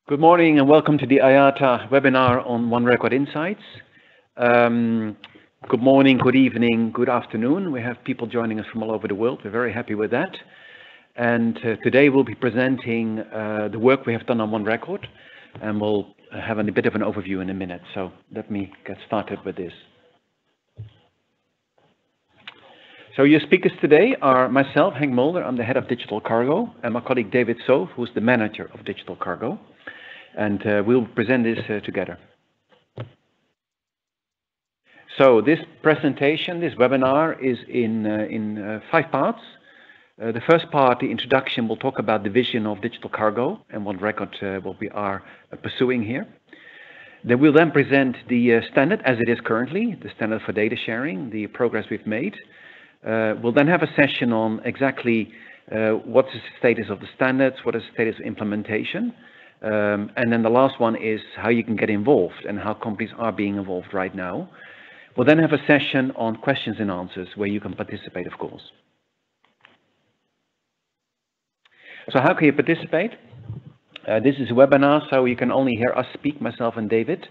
Good morning and welcome to the IATA webinar on One Record Insights. Good morning, good evening, good afternoon. We have people joining us from all over the world. We're very happy with that. And today we'll be presenting the work we have done on One Record, and we'll have a bit of an overview in a minute. So let me get started with this. So your speakers today are myself, Henk Mulder, I'm the head of Digital Cargo, and my colleague David Sove, who's the manager of Digital Cargo. And we'll present this together. So this presentation, this webinar is in 5 parts. The first part, the introduction, will talk about the vision of Digital Cargo and One Record, what we are pursuing here. Then we'll then present the standard as it is currently, the standard for data sharing, the progress we've made. We'll then have a session on exactly what's the status of the standards, what is the status of implementation. And then the last one is how you can get involved and how companies are being involved right now. We'll then have a session on questions and answers where you can participate, of course. So how can you participate? This is a webinar, so you can only hear us speak, myself and David.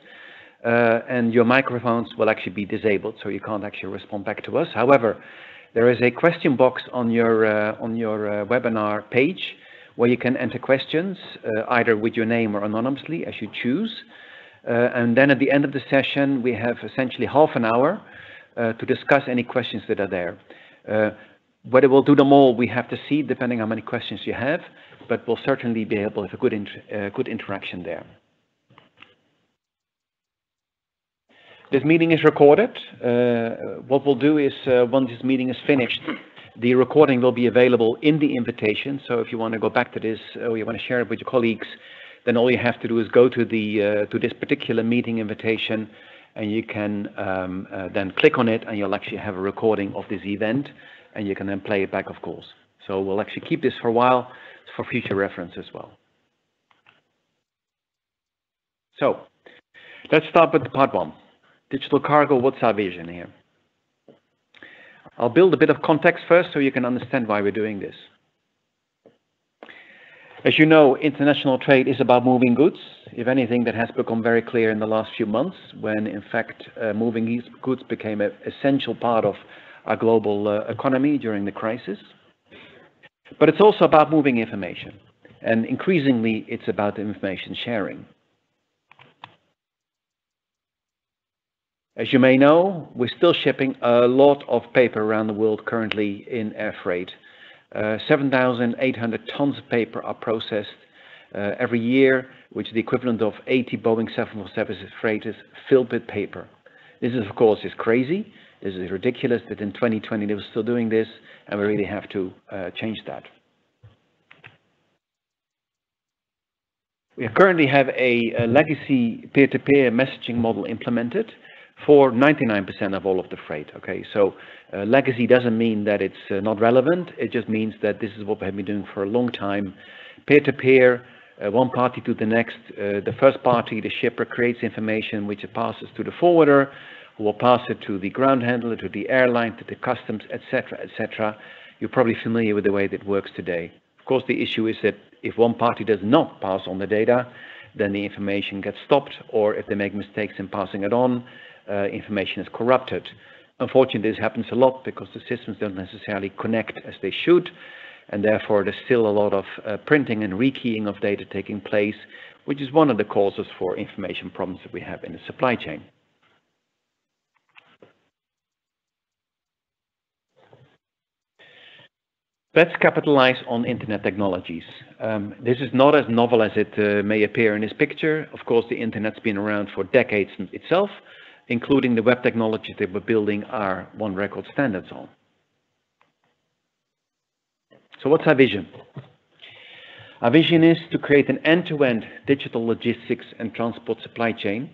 And your microphones will actually be disabled, so you can't actually respond back to us. However, there is a question box on your webinar page where you can enter questions, either with your name or anonymously, as you choose. And then at the end of the session, we have essentially half an hour to discuss any questions that are there. Whether we'll do them all, we have to see, depending on how many questions you have, but we'll certainly be able to have a good interaction there. This meeting is recorded. What we'll do is, once this meeting is finished, the recording will be available in the invitation. So if you want to go back to this or you want to share it with your colleagues, then all you have to do is go to this particular meeting invitation, and you can then click on it, and you'll actually have a recording of this event, and you can then play it back, of course. So we'll actually keep this for a while for future reference as well. So let's start with part 1. Digital Cargo, what's our vision here? I'll build a bit of context first so you can understand why we're doing this. As you know, international trade is about moving goods. If anything, that has become very clear in the last few months when, in fact, moving these goods became an essential part of our global economy during the crisis. But it's also about moving information. And increasingly, it's about information sharing. As you may know, we're still shipping a lot of paper around the world currently in air freight. 7,800 tons of paper are processed every year, which is the equivalent of 80 Boeing 747 freighters filled with paper. This is, of course, crazy. This is ridiculous that in 2020 they were still doing this, and we really have to change that. We currently have a legacy peer-to-peer messaging model implemented for 99% of all of the freight. Okay, so legacy doesn't mean that it's not relevant. It just means that this is what we have been doing for a long time. Peer-to-peer, one party to the next. The first party, the shipper, creates information which it passes to the forwarder, who will pass it to the ground handler, to the airline, to the customs, etc., etc. You're probably familiar with the way that works today. Of course, the issue is that if one party does not pass on the data, then the information gets stopped, or if they make mistakes in passing it on, information is corrupted. Unfortunately, this happens a lot because the systems don't necessarily connect as they should, and therefore there's still a lot of printing and rekeying of data taking place, which is one of the causes for information problems that we have in the supply chain. Let's capitalize on internet technologies. This is not as novel as it may appear in this picture. Of course, the internet's been around for decades itself, including the web technologies that we're building our One Record standards on. So what's our vision? Our vision is to create an end-to-end digital logistics and transport supply chain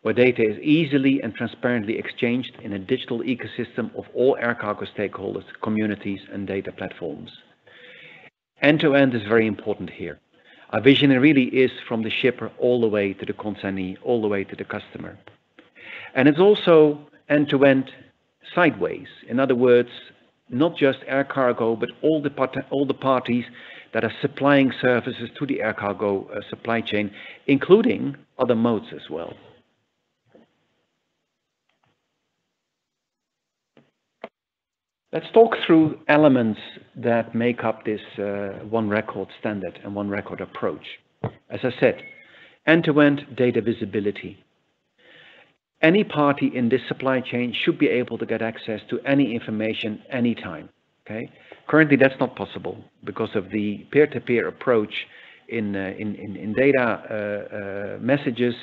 where data is easily and transparently exchanged in a digital ecosystem of all air cargo stakeholders, communities, and data platforms. End-to-end is very important here. Our vision really is from the shipper all the way to the consignee, all the way to the customer. And it's also end-to-end sideways. In other words, not just air cargo, but all the parties that are supplying services to the air cargo supply chain, including other modes as well. Let's talk through elements that make up this one record standard and one record approach. As I said, end-to-end data visibility. Any party in this supply chain should be able to get access to any information anytime. Okay? Currently, that's not possible because of the peer-to-peer approach in data messages.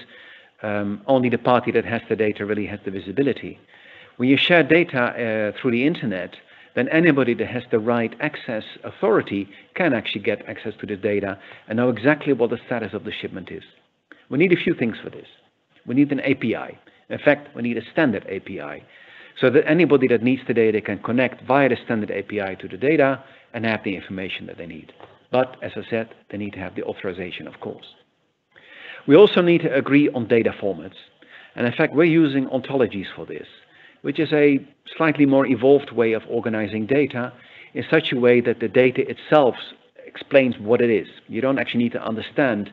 Only the party that has the data really has the visibility. When you share data through the internet, then anybody that has the right access authority can actually get access to the data and know exactly what the status of the shipment is. We need a few things for this. We need an API. In fact, we need a standard API so that anybody that needs the data can connect via the standard API to the data and have the information that they need. But as I said, they need to have the authorization, of course. We also need to agree on data formats. And in fact, we're using ontologies for this, which is a slightly more evolved way of organizing data in such a way that the data itself explains what it is. You don't actually need to understand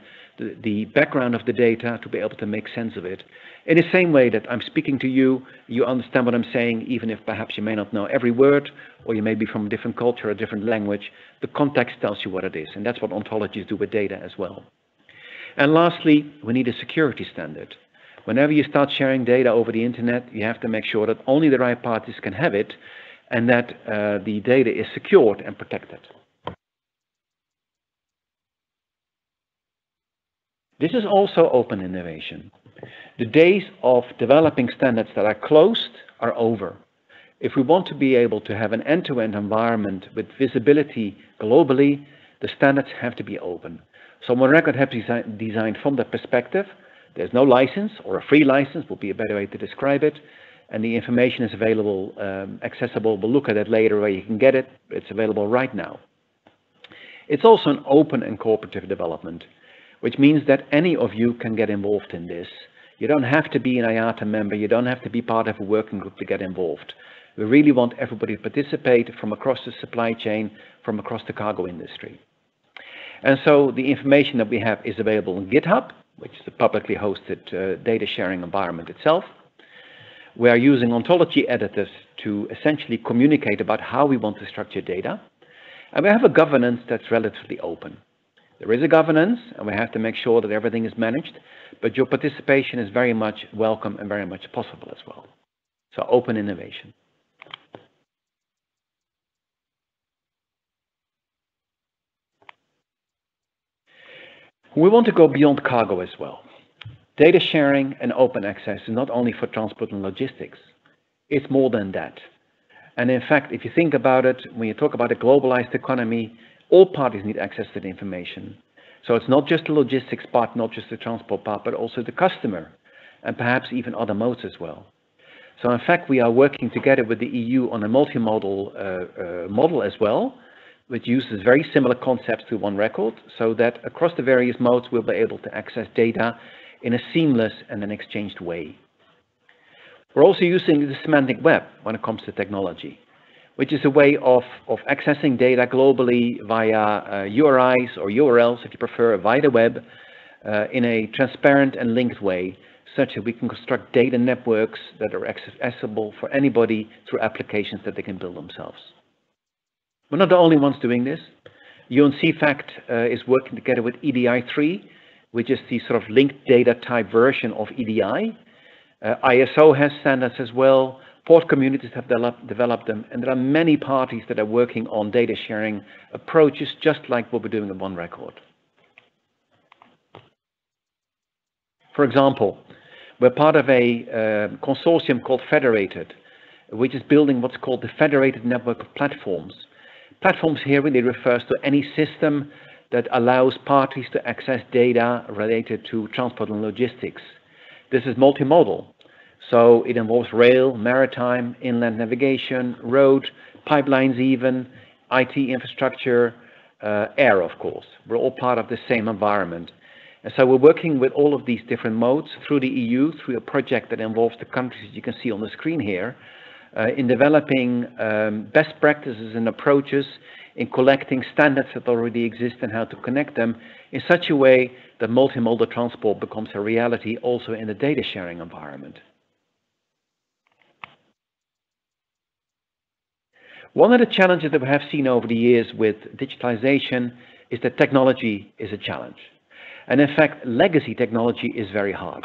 the background of the data to be able to make sense of it. In the same way that I'm speaking to you, you understand what I'm saying, even if perhaps you may not know every word, or you may be from a different culture, a different language. The context tells you what it is, and that's what ontologies do with data as well. And lastly, we need a security standard. Whenever you start sharing data over the internet, you have to make sure that only the right parties can have it, and that the data is secured and protected. This is also open innovation. The days of developing standards that are closed are over. If we want to be able to have an end-to-end environment with visibility globally, the standards have to be open. So one record has to be designed from that perspective. There's no license, or a free license would be a better way to describe it. And the information is available, accessible. We'll look at it later where you can get it. It's available right now. It's also an open and cooperative development, which means that any of you can get involved in this. You don't have to be an IATA member. You don't have to be part of a working group to get involved. We really want everybody to participate from across the supply chain, from across the cargo industry. And so the information that we have is available on GitHub, which is a publicly hosted data sharing environment itself. We are using ontology editors to essentially communicate about how we want to structure data. And we have a governance that's relatively open. There is a governance, and we have to make sure that everything is managed, but your participation is very much welcome and very much possible as well. So open innovation. We want to go beyond cargo as well. Data sharing and open access is not only for transport and logistics, it's more than that. And in fact, if you think about it, when you talk about a globalized economy, all parties need access to the information. So it's not just the logistics part, not just the transport part, but also the customer, and perhaps even other modes as well. So in fact, we are working together with the EU on a multi-modal model as well, which uses very similar concepts to one record, so that across the various modes, we'll be able to access data in a seamless and an exchanged way. We're also using the semantic web when it comes to technology, which is a way of accessing data globally via URIs or URLs, if you prefer, via the web, in a transparent and linked way, such that we can construct data networks that are accessible for anybody through applications that they can build themselves. We're not the only ones doing this. UNCFACT is working together with EDI3, which is the sort of linked data type version of EDI. ISO has standards as well. Port communities have developed them, and there are many parties that are working on data sharing approaches, just like what we're doing in one record. For example, we're part of a consortium called Federated, which is building what's called the Federated Network of Platforms. Platforms here really refers to any system that allows parties to access data related to transport and logistics. This is multimodal. So it involves rail, maritime, inland navigation, road, pipelines even, IT infrastructure, air, of course. We're all part of the same environment. And so we're working with all of these different modes through the EU, through a project that involves the countries you can see on the screen here, in developing best practices and approaches, in collecting standards that already exist and how to connect them in such a way that multimodal transport becomes a reality also in the data sharing environment. One of the challenges that we have seen over the years with digitalization is that technology is a challenge. And in fact, legacy technology is very hard.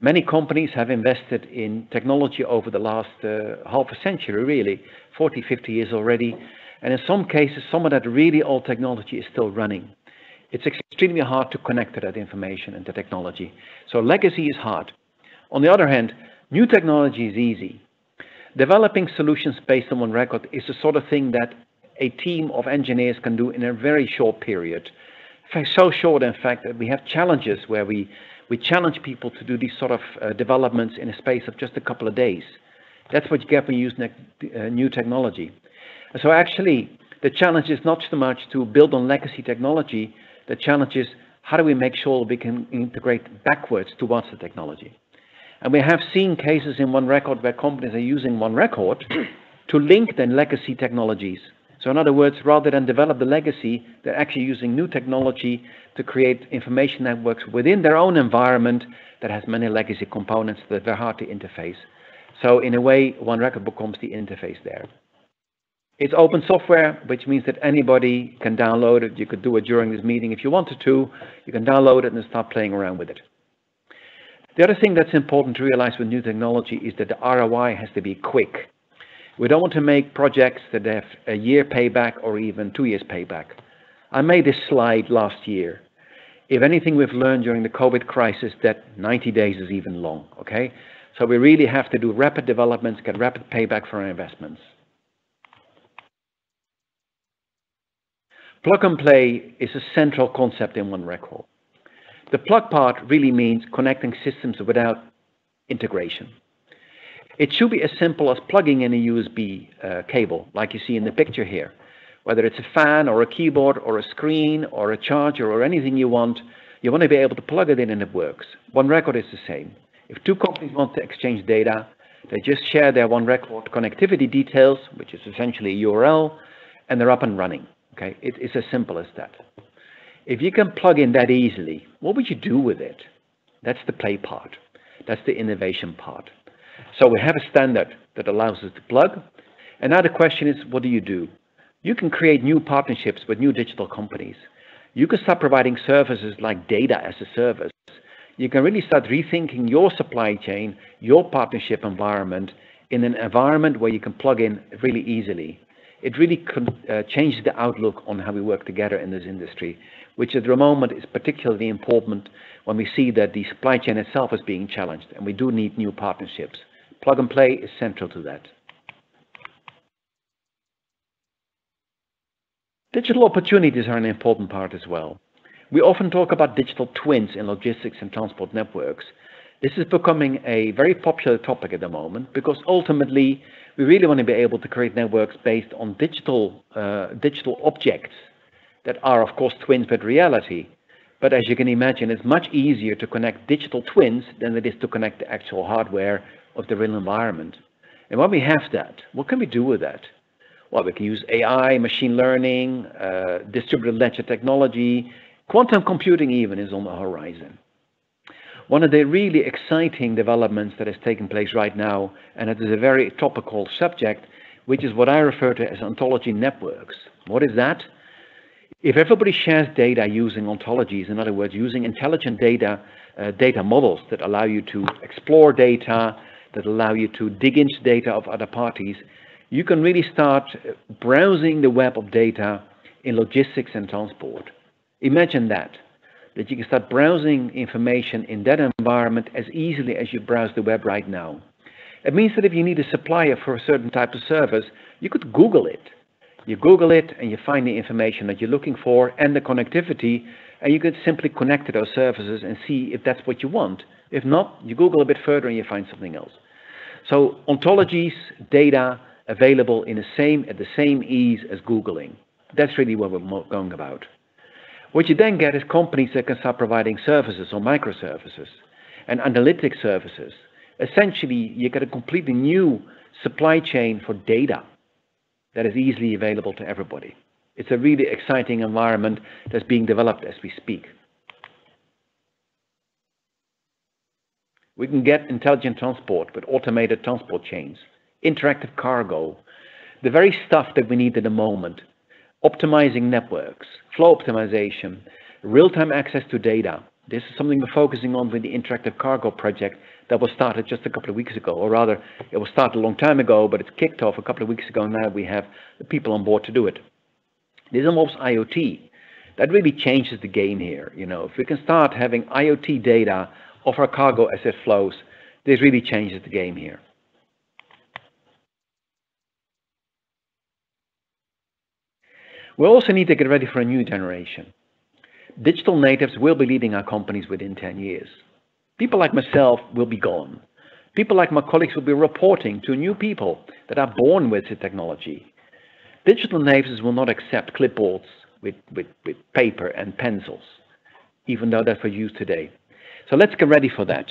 Many companies have invested in technology over the last half a century, really, 40, 50 years already. And in some cases, some of that really old technology is still running. It's extremely hard to connect to that information and to technology. So legacy is hard. On the other hand, new technology is easy. Developing solutions based on one record is the sort of thing that a team of engineers can do in a very short period. So short, in fact, that we have challenges where we challenge people to do these sort of developments in a space of just a couple of days. That's what you get when you use new technology. So actually, the challenge is not so much to build on legacy technology. The challenge is how do we make sure we can integrate backwards towards the technology. And we have seen cases in one record where companies are using one record to link then legacy technologies. So in other words, rather than develop the legacy, they're actually using new technology to create information networks within their own environment that has many legacy components that are very hard to interface. So in a way, one record becomes the interface there. It's open software, which means that anybody can download it. You could do it during this meeting if you wanted to. You can download it and start playing around with it. The other thing that's important to realize with new technology is that the ROI has to be quick. We don't want to make projects that have a year payback or even 2 years payback. I made this slide last year. If anything we've learned during the COVID crisis, that 90 days is even long, okay? So we really have to do rapid developments, get rapid payback for our investments. Plug and play is a central concept in one record. The plug part really means connecting systems without integration. It should be as simple as plugging in a USB cable, like you see in the picture here. Whether it's a fan or a keyboard or a screen or a charger or anything you want to be able to plug it in and it works. One record is the same. If two companies want to exchange data, they just share their one record connectivity details, which is essentially a URL, and they're up and running. Okay, it's as simple as that. If you can plug in that easily, what would you do with it? That's the play part. That's the innovation part. So we have a standard that allows us to plug. And now the question is, what do? You can create new partnerships with new digital companies. You can start providing services like data as a service. You can really start rethinking your supply chain, your partnership environment in an environment where you can plug in really easily. It really changes the outlook on how we work together in this industry, which at the moment is particularly important when we see that the supply chain itself is being challenged, and we do need new partnerships. Plug and play is central to that. Digital opportunities are an important part as well. We often talk about digital twins in logistics and transport networks. This is becoming a very popular topic at the moment because ultimately we really want to be able to create networks based on digital objects that are, of course, twins with reality. But as you can imagine, it's much easier to connect digital twins than it is to connect the actual hardware of the real environment. And when we have that, what can we do with that? Well, we can use AI, machine learning, distributed ledger technology, quantum computing even is on the horizon. One of the really exciting developments that is taking place right now, and it is a very topical subject, which is what I refer to as ontology networks. What is that? If everybody shares data using ontologies, in other words, using intelligent data models that allow you to explore data, that allow you to dig into data of other parties, you can really start browsing the web of data in logistics and transport. Imagine that you can start browsing information in that environment as easily as you browse the web right now. It means that if you need a supplier for a certain type of service, you could Google it. You Google it and you find the information that you're looking for and the connectivity, and you could simply connect to those services and see if that's what you want. If not, you Google a bit further and you find something else. So ontologies, data available at the same ease as Googling. That's really what we're going about. What you then get is companies that can start providing services or microservices and analytic services, Essentially, you get a completely new supply chain for data that is easily available to everybody. It's a really exciting environment that's being developed as we speak. We can get intelligent transport with automated transport chains, interactive cargo, the very stuff that we need at the moment, optimizing networks, flow optimization, real-time access to data. This is something we're focusing on with the interactive cargo project that was started just a couple of weeks ago, or rather, it was started a long time ago, but it's kicked off a couple of weeks ago. Now we have the people on board to do it. This involves IoT. That really changes the game here. If we can start having IoT data of our cargo as it flows, this really changes the game here. We also need to get ready for a new generation. Digital natives will be leading our companies within 10 years. People like myself will be gone. People like my colleagues will be reporting to new people that are born with the technology. Digital natives will not accept clipboards with paper and pencils, even though that's for use today. So let's get ready for that.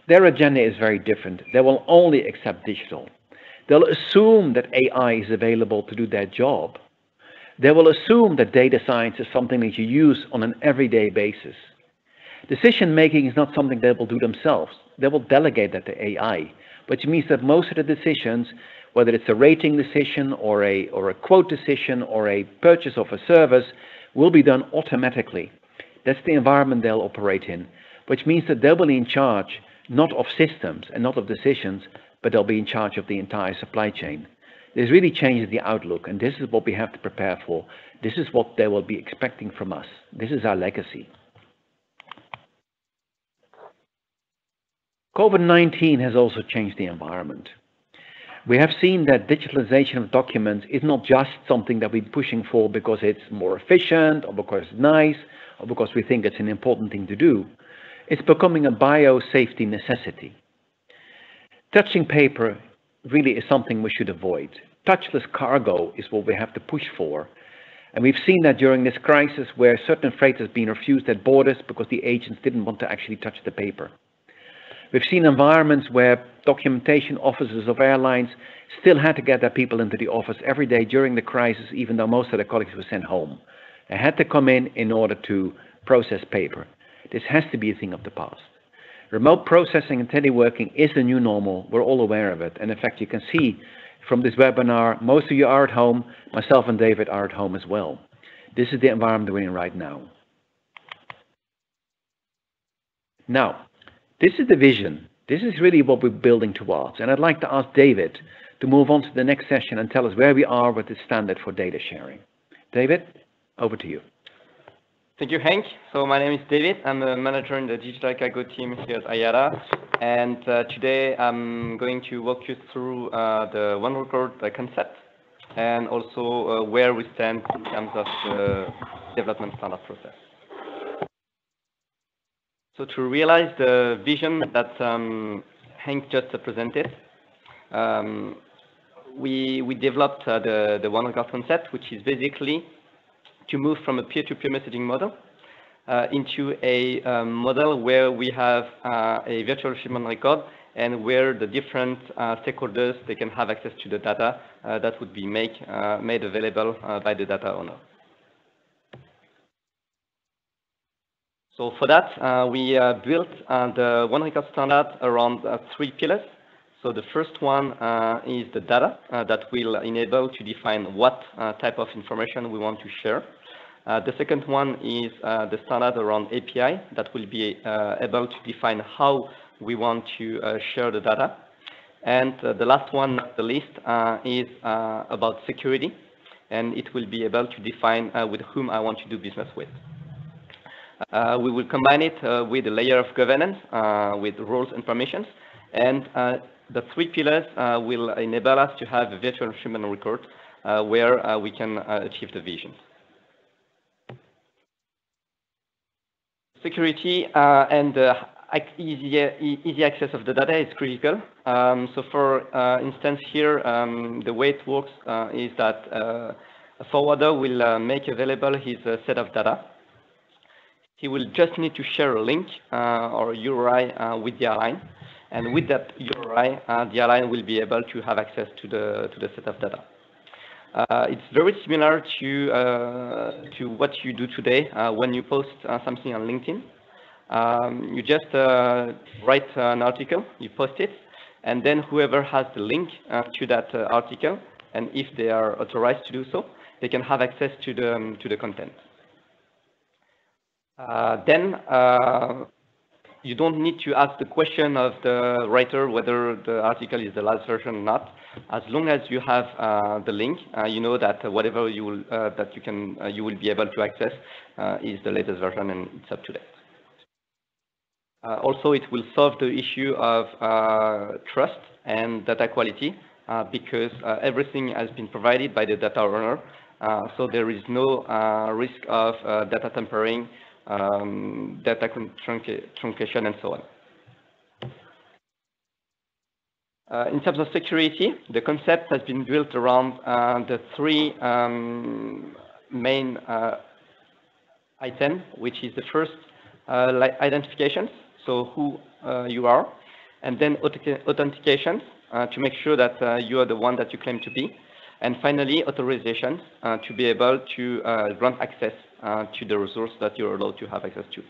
Their agenda is very different. They will only accept digital. They'll assume that AI is available to do their job. They will assume that data science is something that you use on an everyday basis. Decision making is not something they will do themselves. They will delegate that to AI, which means that most of the decisions, whether it's a rating decision or a quote decision or a purchase of a service, will be done automatically. That's the environment they'll operate in, which means that they'll be in charge not of systems and not of decisions, but they'll be in charge of the entire supply chain. This really changes the outlook, and this is what we have to prepare for. This is what they will be expecting from us. This is our legacy. COVID-19 has also changed the environment. We have seen that digitalization of documents is not just something that we're pushing for because it's more efficient or because it's nice or because we think it's an important thing to do. It's becoming a biosafety necessity. Touching paper really is something we should avoid. Touchless cargo is what we have to push for. And we've seen that during this crisis where certain freight has been refused at borders because the agents didn't want to actually touch the paper. We've seen environments where documentation officers of airlines still had to get their people into the office every day during the crisis, even though most of their colleagues were sent home. They had to come in order to process paper. This has to be a thing of the past. Remote processing and teleworking is the new normal. We're all aware of it. And in fact, you can see from this webinar, most of you are at home. Myself and David are at home as well. This is the environment we're in right now. Now, this is the vision. This is really what we're building towards. And I'd like to ask David to move on to the next session and tell us where we are with the standard for data sharing. David, over to you. Thank you, Henk. So my name is David. I'm a manager in the digital cargo team here at IATA. And today I'm going to walk you through the one record concept and also where we stand in terms of the development standard process. So to realize the vision that Henk just presented, we developed the one record concept, which is basically to move from a peer-to-peer messaging model into a model where we have a virtual shipment record and where the different stakeholders, they can have access to the data that would be made available by the data owner. So for that, we built the one record standard around 3 pillars. So the first one is the data that will enable to define what type of information we want to share. The second one is the standard around API that will be able to define how we want to share the data. And the last one, not the least, is about security. And it will be able to define with whom I want to do business with. We will combine it with a layer of governance with roles and permissions. And the 3 pillars will enable us to have a virtual shipment record where we can achieve the vision. Security and easy access of the data is critical. So for instance here, the way it works is that a forwarder will make available his set of data. He will just need to share a link or a URI with the airline. And with that URI, the airline will be able to have access to the set of data. It's very similar to what you do today when you post something on LinkedIn. You just write an article, you post it, and then whoever has the link to that article, and if they are authorized to do so, they can have access to the content. Then you don't need to ask the question of the writer whether the article is the last version or not. As long as you have the link, you know that whatever you will you will be able to access is the latest version and it's up to date. Also, it will solve the issue of trust and data quality because everything has been provided by the data owner, so there is no risk of data tampering, data truncation, and so on. In terms of security, the concept has been built around the three main items, which is the first, identifications, so who you are, and then authentication to make sure that you are the one that you claim to be, and finally authorization to be able to grant access to the resource that you're allowed to have access to.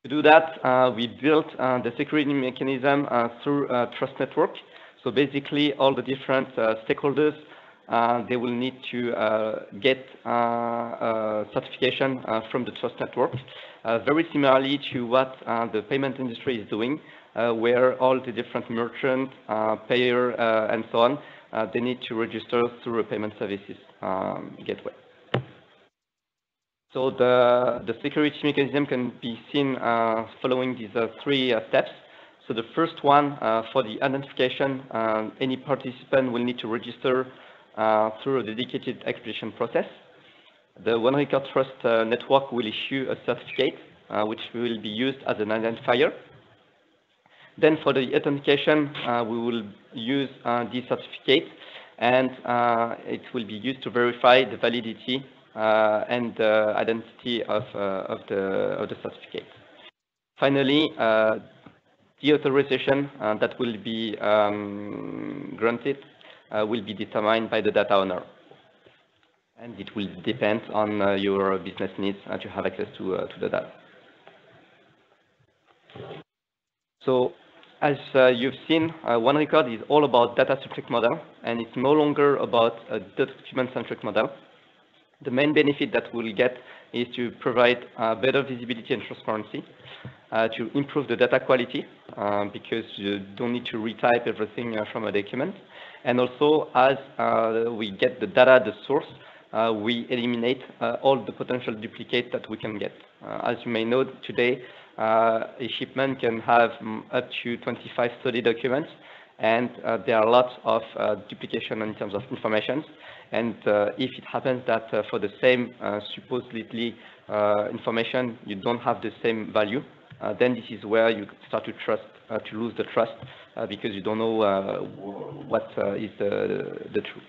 To do that, we built the security mechanism through a trust network. So basically, all the different stakeholders, they will need to get certification from the trust network, very similarly to what the payment industry is doing, where all the different merchants, payer, and so on, they need to register through a payment services gateway. So the security mechanism can be seen following these three steps. So the first one, for the identification, any participant will need to register through a dedicated expedition process. The One Record Trust network will issue a certificate, which will be used as an identifier. Then for the authentication, we will use this certificate, and it will be used to verify the validity and the identity of the certificate. Finally, the authorization that will be granted will be determined by the data owner, and it will depend on your business needs to have access to the data. So, as you've seen, One Record is all about data-centric model, and it's no longer about a document-centric model. The main benefit that we'll get is to provide better visibility and transparency, to improve the data quality, because you don't need to retype everything from a document. And also, as we get the data at the source, we eliminate all the potential duplicate that we can get. As you may know, today, a shipment can have up to 25, 30 documents, and there are lots of duplication in terms of information. And if it happens that for the same supposedly information, you don't have the same value, then this is where you start to lose the trust, because you don't know what is the truth.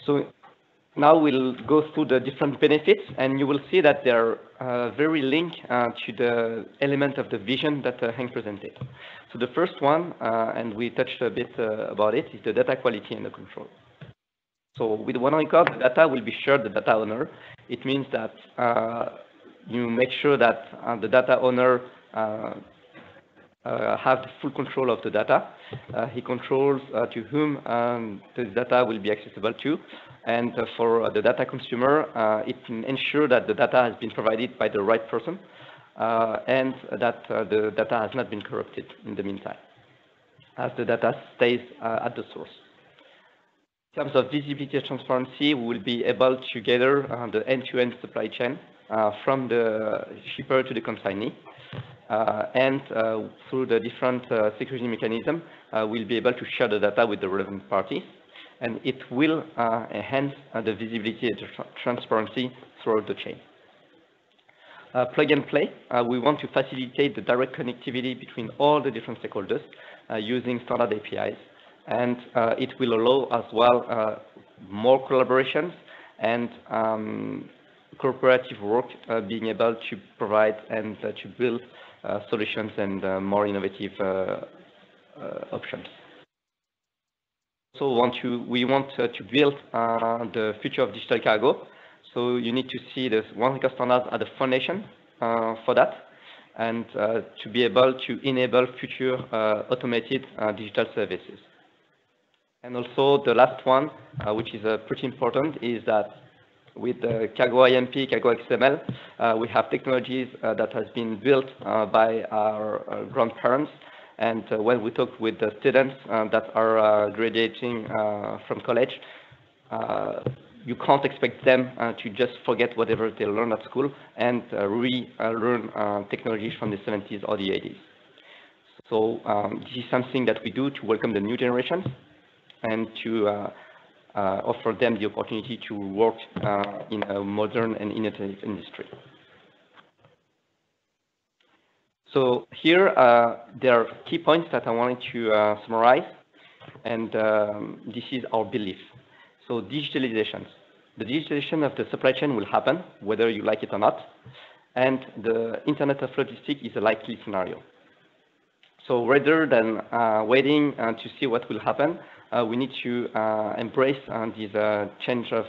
So now we'll go through the different benefits, and you will see that they're very linked to the element of the vision that Henk presented. So the first one, and we touched a bit about it, is the data quality and the control. So with One Record, the data will be shared with the data owner. It means that you make sure that the data owner have the full control of the data. He controls to whom the data will be accessible to. And for the data consumer, it can ensure that the data has been provided by the right person and that the data has not been corrupted in the meantime, as the data stays at the source. In terms of visibility and transparency, we will be able to gather the end-to-end supply chain from the shipper to the consignee. And through the different security mechanism, we'll be able to share the data with the relevant parties, and it will enhance the visibility and transparency throughout the chain. Plug and play, we want to facilitate the direct connectivity between all the different stakeholders using standard APIs, and it will allow as well more collaborations and cooperative work, being able to provide and to build solutions and more innovative options. So we want to build the future of digital cargo. So you need to see this One Record standard as a foundation for that, and to be able to enable future automated digital services. And also the last one, which is pretty important, is that with the Cargo IMP, Cargo XML, we have technologies that has been built by our grandparents. And when we talk with the students that are graduating from college, you can't expect them to just forget whatever they learned at school and relearn technologies from the 70s or the 80s. So this is something that we do to welcome the new generations and to offer them the opportunity to work in a modern and innovative industry. So here, there are key points that I wanted to summarize, and this is our belief. So digitalization. The digitalization of the supply chain will happen, whether you like it or not, and the Internet of Logistics is a likely scenario. So rather than waiting to see what will happen, we need to embrace these change of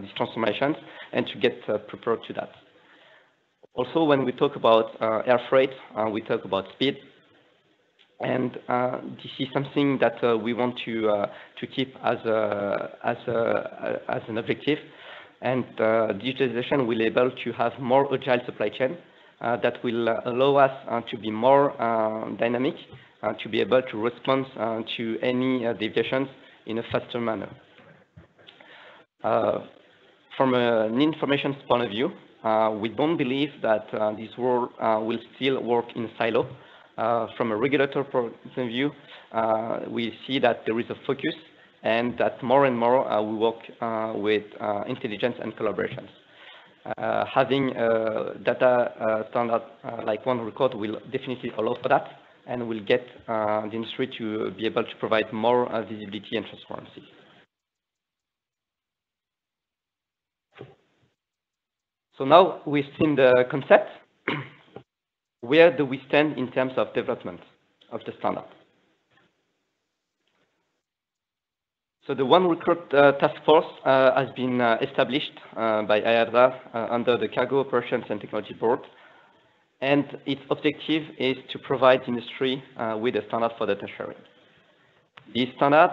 these transformations and to get prepared to that. Also, when we talk about air freight, we talk about speed, and this is something that we want to keep as an objective. And digitalization will be able to have more agile supply chain that will allow us to be more dynamic, to be able to respond to any deviations in a faster manner. From an information point of view, we don't believe that this world will still work in silo. From a regulatory point of view, we see that there is a focus and that more and more we work with intelligence and collaborations. Having a data standard like One Record will definitely allow for that, and will get the industry to be able to provide more visibility and transparency. So now we've seen the concept. Where do we stand in terms of development of the standard? So the One Record task force has been established by IADRA under the Cargo Operations and Technology Board, and its objective is to provide industry with a standard for data sharing. This standard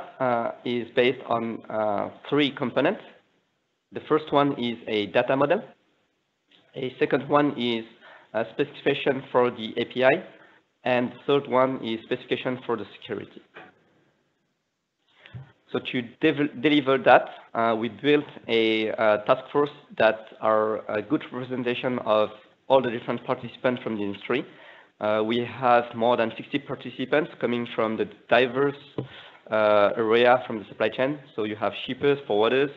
is based on 3 components. The first one is a data model. A second one is a specification for the API, and third one is specification for the security. So to deliver that, we built a task force that are a good representation of all the different participants from the industry. We have more than 60 participants coming from the diverse area from the supply chain. So you have shippers, forwarders,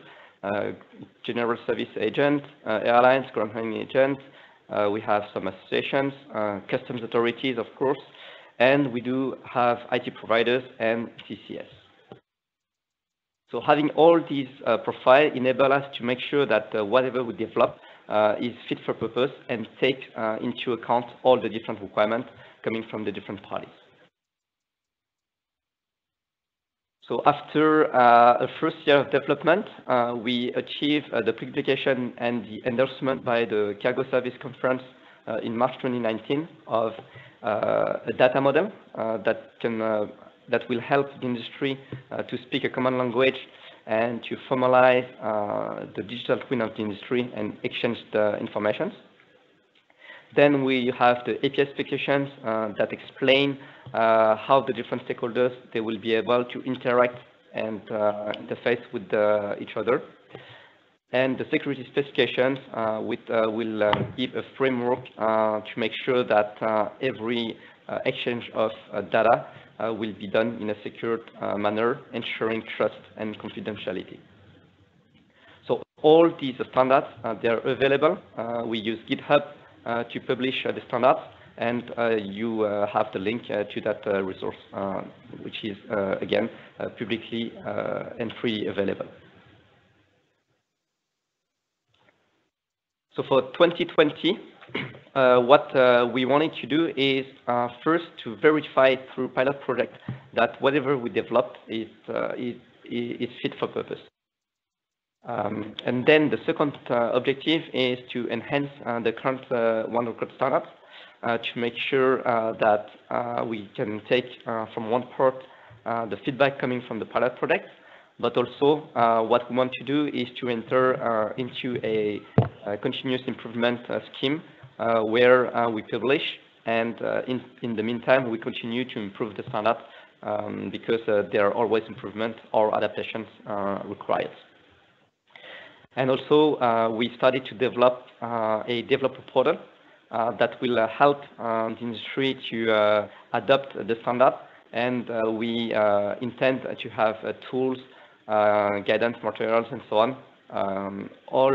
general service agents, airlines, ground handling agents. We have some associations, customs authorities, of course, and we do have IT providers and CCS. So having all these profiles enable us to make sure that whatever we develop is fit for purpose and take into account all the different requirements coming from the different parties. So after a first year of development, we achieved the publication and the endorsement by the Cargo Service Conference in March 2019 of a data model that will help the industry to speak a common language and to formalize the digital twin of the industry and exchange the information. Then we have the API specifications that explain how the different stakeholders they will be able to interact and interface with each other. And the security specifications will give a framework to make sure that every exchange of data will be done in a secured manner, ensuring trust and confidentiality. So all these standards, they are available. We use GitHub to publish the standards, and you have the link to that resource, which is, again, publicly and freely available. So for 2020, what we wanted to do is first to verify through pilot project that whatever we developed is fit for purpose. And then the second objective is to enhance the current one record standards to make sure that we can take from one part the feedback coming from the pilot project, but also what we want to do is to enter into a continuous improvement scheme where we publish, and in the meantime we continue to improve the standard because there are always improvements or adaptations required. And also we started to develop a developer portal that will help the industry to adopt the standard, and we intend to have tools, guidance materials, and so on, all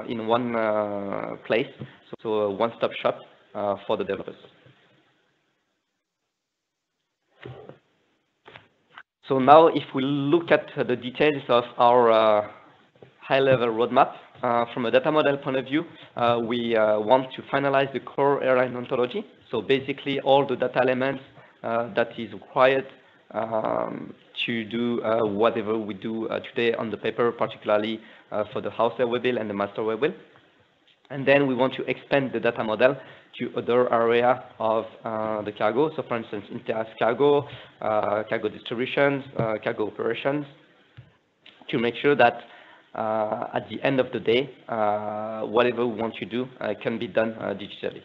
in one place, so a one-stop shop for the developers. So now if we look at the details of our high-level roadmap, from a data model point of view, we want to finalize the core airline ontology. So basically all the data elements that is required to do whatever we do today on the paper, particularly for the house air waybill and the master waybill. And then we want to expand the data model to other area of the cargo. So for instance, inter cargo, cargo distributions, cargo operations, to make sure that at the end of the day, whatever we want to do can be done digitally.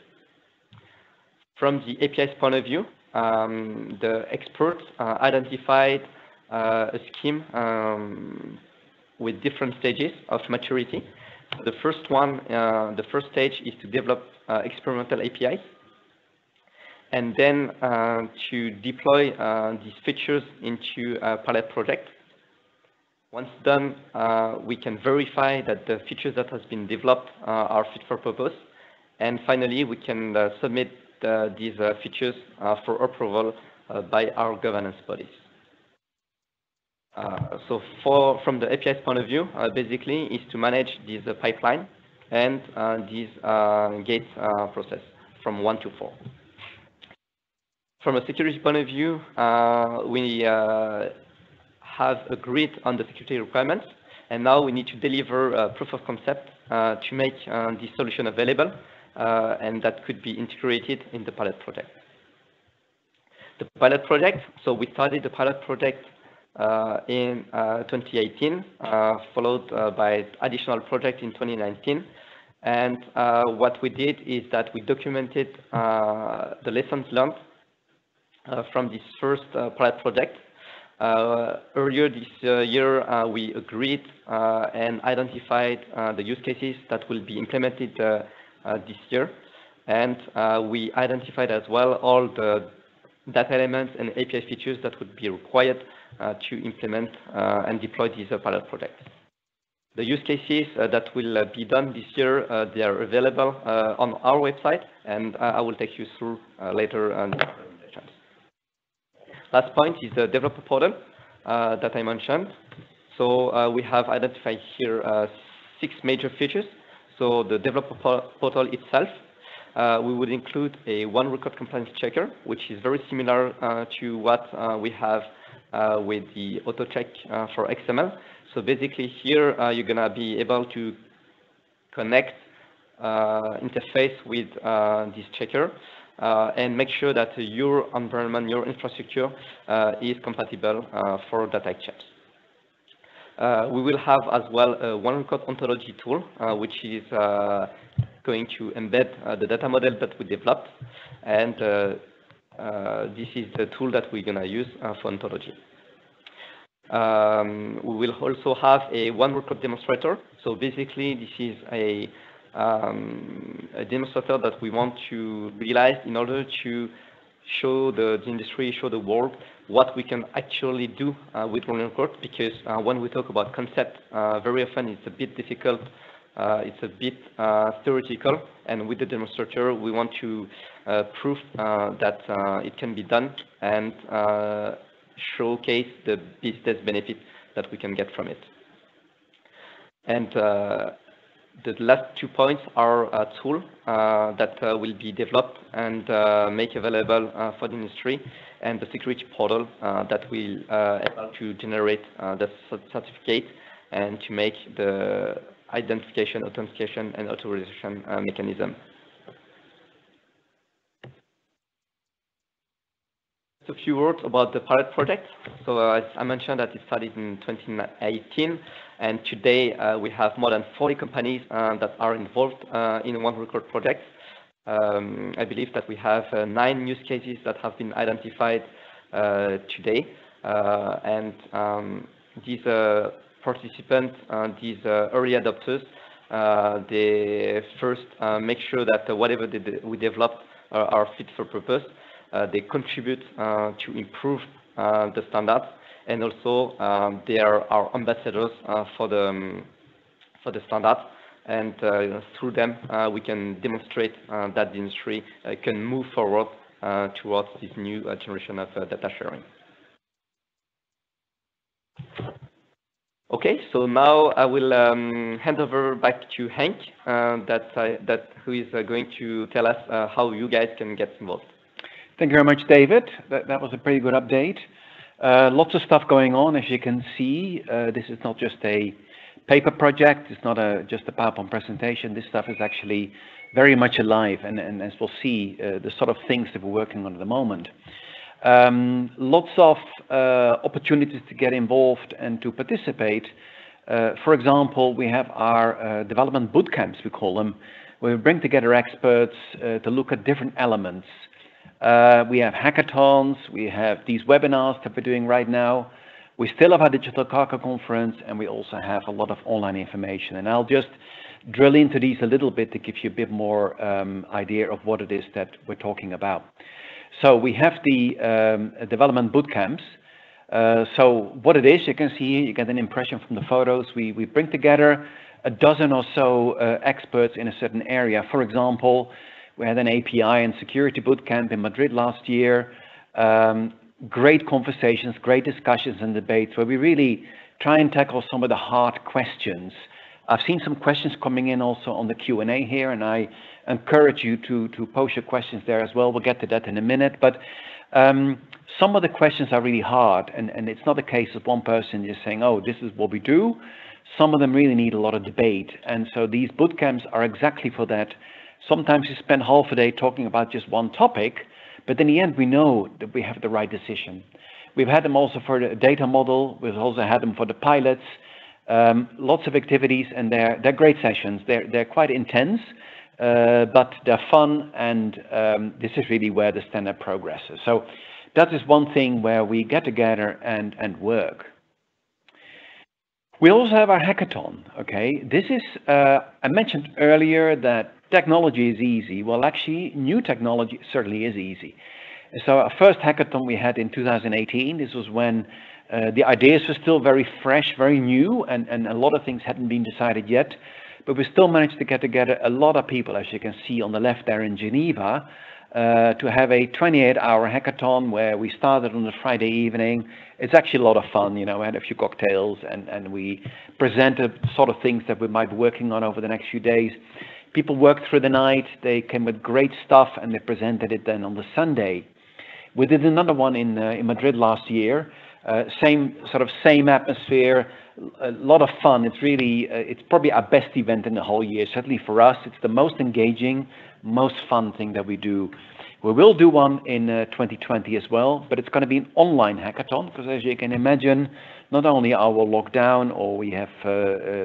From the API's point of view, the experts identified a scheme with different stages of maturity. The first one, the first stage is to develop experimental APIs, and then to deploy these features into a pilot project. Once done, we can verify that the features that has been developed are fit for purpose, and finally we can submit these features for approval by our governance bodies. So from the API's point of view, basically is to manage this pipeline and this gate process from 1 to 4. From a security point of view, we have agreed on the security requirements, and now we need to deliver a proof of concept to make this solution available, and that could be integrated in the pilot project. The pilot project, so we started the pilot project in 2018, followed by additional project in 2019. And what we did is that we documented the lessons learned from this first pilot project. Earlier this year, we agreed and identified the use cases that will be implemented this year. And we identified as well all the data elements and API features that would be required to implement and deploy this pilot project. The use cases that will be done this year, they are available on our website, and I will take you through later on the presentations. Last point is the developer portal that I mentioned. So we have identified here 6 major features. So the developer portal itself, we would include a one record compliance checker, which is very similar to what we have with the auto check for XML. So basically here you're gonna be able to connect interface with this checker and make sure that your environment, your infrastructure is compatible for data exchange. We will have as well a one record ontology tool, which is going to embed the data model that we developed, and this is the tool that we're gonna use for ontology. We will also have a one record demonstrator. So basically this is a demonstrator that we want to realize in order to show the industry, show the world what we can actually do with one record, because when we talk about concept, very often it's a bit difficult, it's a bit theoretical, and with the demonstrator we want to prove that it can be done and showcase the business benefit that we can get from it. And the last 2 points are a tool that will be developed and make available for the industry, and the security portal that will able to generate the certificate and to make the identification, authentication, and authorization mechanism. A few words about the pilot project. So as I mentioned that it started in 2018, and today we have more than 40 companies that are involved in One Record project. I believe that we have 9 use cases that have been identified today, and these participants, these early adopters, they first make sure that whatever we develop are fit for purpose. They contribute to improve the standards, and also they are our ambassadors for the standards. And through them, we can demonstrate that the industry can move forward towards this new generation of data sharing. Okay, so now I will hand over back to Henk, who is going to tell us how you guys can get involved. Thank you very much, David. That was a pretty good update. Lots of stuff going on, as you can see. This is not just a paper project. It's not just a PowerPoint presentation. This stuff is actually very much alive, and as we'll see, the sort of things that we're working on at the moment. Lots of opportunities to get involved and to participate. For example, we have our development boot camps, we call them, where we bring together experts to look at different elements. We have hackathons, we have these webinars that we're doing right now. We still have our digital cargo conference, and we also have a lot of online information. And I'll just drill into these a little bit to give you a bit more idea of what it is that we're talking about. So we have the development boot camps. So what it is, you can see here, you get an impression from the photos. We bring together a dozen or so experts in a certain area. For example, we had an API and security bootcamp in Madrid last year. Great conversations, great discussions and debates where we really try and tackle some of the hard questions. I've seen some questions coming in also on the Q&A here, and I encourage you to post your questions there as well. We'll get to that in a minute. But some of the questions are really hard, and it's not a case of one person just saying, oh, this is what we do. Some of them really need a lot of debate. And so these bootcamps are exactly for that. Sometimes you spend half a day talking about just one topic, but in the end, we know that we have the right decision. We've had them also for the data model. We've also had them for the pilots. Lots of activities, and they're great sessions. They're quite intense, but they're fun, and this is really where the standard progresses. So that is one thing where we get together and work. We also have our hackathon, okay? This is, I mentioned earlier that technology is easy. Well, actually, new technology certainly is easy. So our first hackathon we had in 2018. This was when the ideas were still very fresh, very new, and a lot of things hadn't been decided yet. But we still managed to get together a lot of people, as you can see on the left there in Geneva, to have a 28-hour hackathon where we started on a Friday evening. It's actually a lot of fun, you know. We had a few cocktails, and we presented sort of things that we might be working on over the next few days. People worked through the night. They came with great stuff, and they presented it then on the Sunday. We did another one in Madrid last year. Same atmosphere, a lot of fun. It's really, it's probably our best event in the whole year. Certainly for us, it's the most engaging, most fun thing that we do. We will do one in 2020 as well, but it's going to be an online hackathon because, as you can imagine, not only are we locked down or we have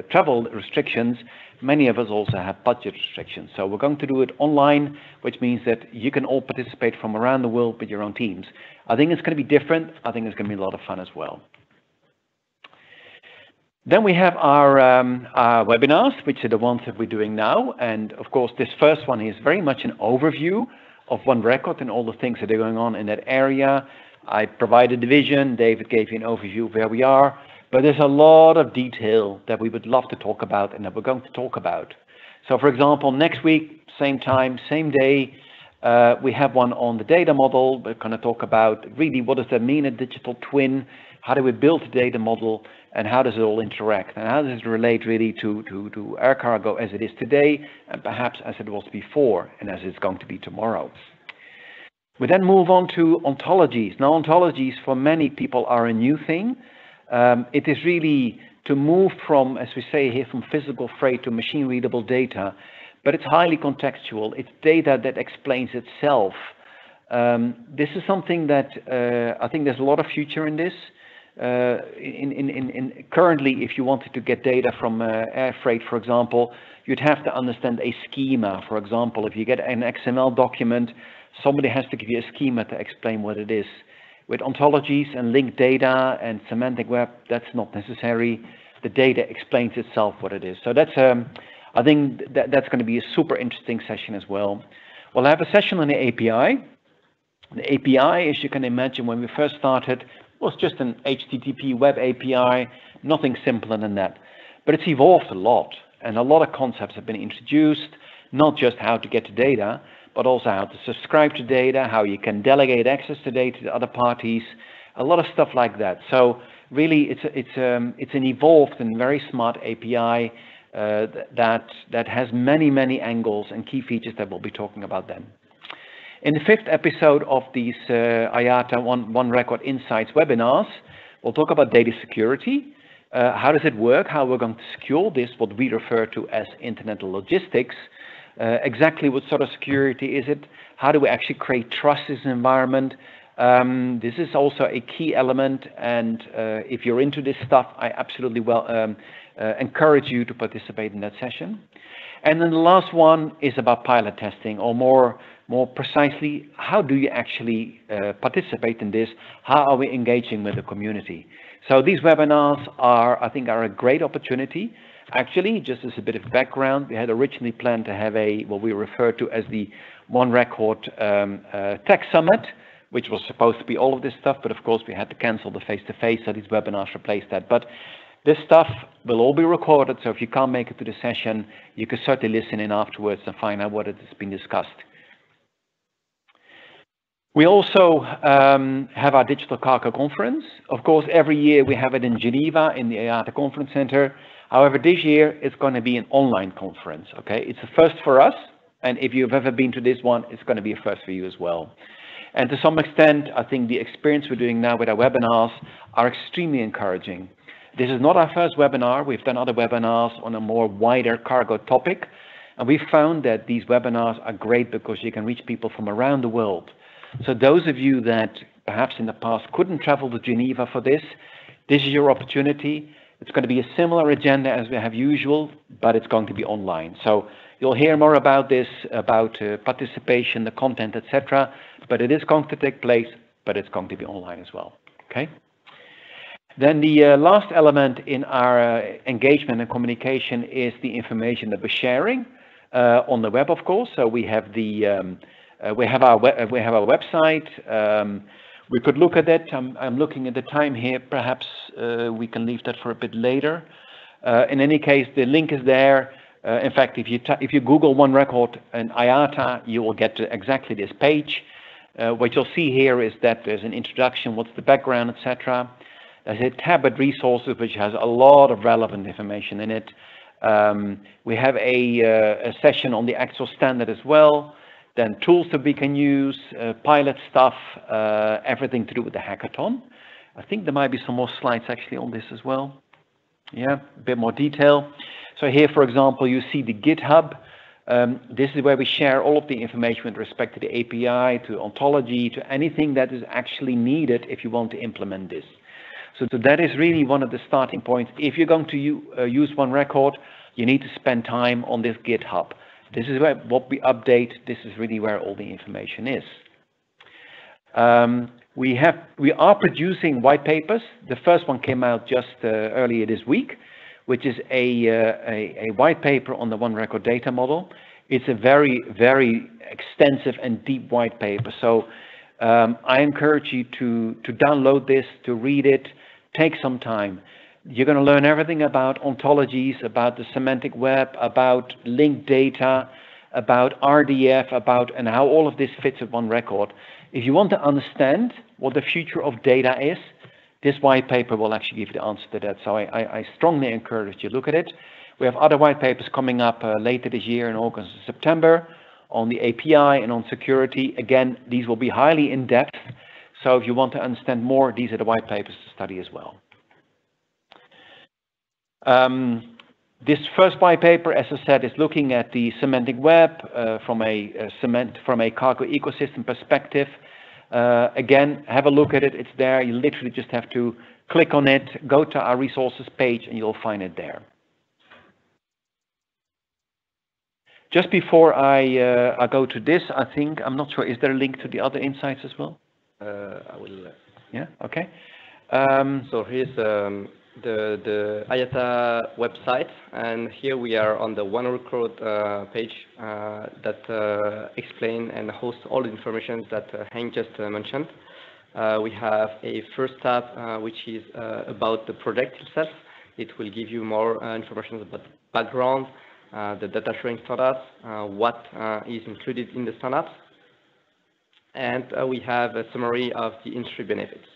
travel restrictions, many of us also have budget restrictions. So we're going to do it online, which means that you can all participate from around the world with your own teams. I think it's going to be different. I think it's going to be a lot of fun as well. Then we have our webinars, which are the ones that we're doing now. And of course, this first one is very much an overview of One Record and all the things that are going on in that area. I provided the vision. David gave you an overview of where we are. But there's a lot of detail that we would love to talk about and that we're going to talk about. So, for example, next week, same time, same day, we have one on the data model. We're going to talk about really what does that mean, a digital twin? How do we build a data model, and how does it all interact? And how does it relate really to air cargo as it is today, and perhaps as it was before, and as it's going to be tomorrow? We then move on to ontologies. Now, ontologies for many people are a new thing. It is really to move from, as we say here, from physical freight to machine-readable data, but it's highly contextual. It's data that explains itself. This is something that I think there's a lot of future in this. Currently, if you wanted to get data from air freight, for example, you'd have to understand a schema. For example, if you get an XML document, somebody has to give you a schema to explain what it is. With ontologies and linked data and semantic web, that's not necessary. The data explains itself what it is. So that's, I think that's going to be a super interesting session as well. We'll have a session on the API. The API, as you can imagine, when we first started, was just an HTTP web API, nothing simpler than that. But it's evolved a lot, and a lot of concepts have been introduced, not just how to get to data, but also how to subscribe to data, how you can delegate access to data to other parties, a lot of stuff like that. So really, it's an evolved and very smart API that has many angles and key features that we'll be talking about then. In the 5th episode of these IATA One Record Insights webinars, we'll talk about data security. How does it work? How we're going to secure this, what we refer to as internet logistics. Exactly what sort of security is it? How do we actually create trust in this environment? This is also a key element, and if you're into this stuff, I absolutely encourage you to participate in that session. And then the last one is about pilot testing, or more precisely, how do you actually participate in this? How are we engaging with the community? So these webinars are a great opportunity. Actually, just as a bit of background, we had originally planned to have what we refer to as the One Record Tech Summit, which was supposed to be all of this stuff, but of course we had to cancel the face-to-face, so these webinars replaced that. But this stuff will all be recorded, so if you can't make it to the session, you can certainly listen in afterwards and find out what has been discussed. We also have our Digital Cargo Conference. Of course, every year we have it in Geneva in the IATA Conference Center. However, this year it's going to be an online conference, okay? It's a first for us, and if you've ever been to this one, it's going to be a first for you as well. And to some extent, I think the experience we're doing now with our webinars are extremely encouraging. This is not our first webinar. We've done other webinars on a more wider cargo topic, and we found that these webinars are great because you can reach people from around the world. So those of you that perhaps in the past couldn't travel to Geneva for this is your opportunity. It's going to be a similar agenda as we have usual, but it's going to be online. So you'll hear more about this, about participation, the content, etc. But it is going to take place, but it's going to be online as well. Okay. Then the last element in our engagement and communication is the information that we're sharing on the web, of course. So we have we have our website. We could look at it. I'm looking at the time here. Perhaps we can leave that for a bit later. In any case, the link is there. In fact, if you Google One Record and IATA, you will get to exactly this page. What you'll see here is that there's an introduction, what's the background, etc. There's a tab at resources, which has a lot of relevant information in it. We have a session on the actual standard as well. Then tools that we can use, pilot stuff, everything to do with the hackathon. I think there might be some more slides actually on this as well. Yeah, a bit more detail. So here, for example, you see the GitHub. This is where we share all of the information with respect to the API, to ontology, to anything that is actually needed if you want to implement this. So that is really one of the starting points. If you're going to use One Record, you need to spend time on this GitHub. This is what we update. This is really where all the information is. We are producing white papers. The first one came out just earlier this week, which is a white paper on the One Record data model. It's a very, very extensive and deep white paper. So I encourage you to download this, to read it, take some time. You're going to learn everything about ontologies, about the semantic web, about linked data, about RDF, and how all of this fits at One Record. If you want to understand what the future of data is, This white paper will actually give you the answer to that. So I strongly encourage you to look at it. We have other white papers coming up later this year in August and September on the API and on security. Again, these will be highly in-depth. So if you want to understand more, these are the white papers to study as well. This first white paper, as I said, is looking at the semantic web from a cargo ecosystem perspective. Again, have a look at it. It's there. You literally just have to click on it, go to our resources page, and you'll find it there. Just before I go to this, I think, I'm not sure, is there a link to the other insights as well? I will. Yeah, okay. So here's the IATA website, and here we are on the One Record page that explain and host all the information that Henk just mentioned. We have a first tab which is about the project itself. It will give you more information about the background, the data sharing standards, what is included in the standards, and we have a summary of the industry benefits.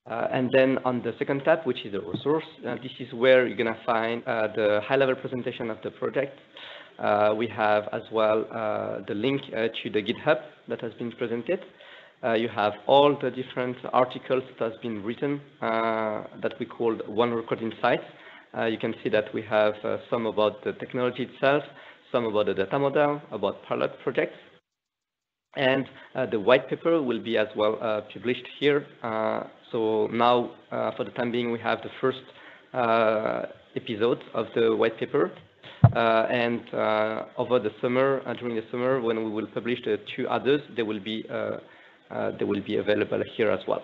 And then on the second tab, which is the resource, this is where you're going to find the high-level presentation of the project. We have as well the link to the GitHub that has been presented. You have all the different articles that has been written that we called One Record Insights. You can see that we have some about the technology itself, some about the data model, about pilot projects. And the white paper will be as well published here. So now, for the time being, we have the first episode of the white paper. And over the summer, during the summer, when we will publish the 2 others, they will be available here as well.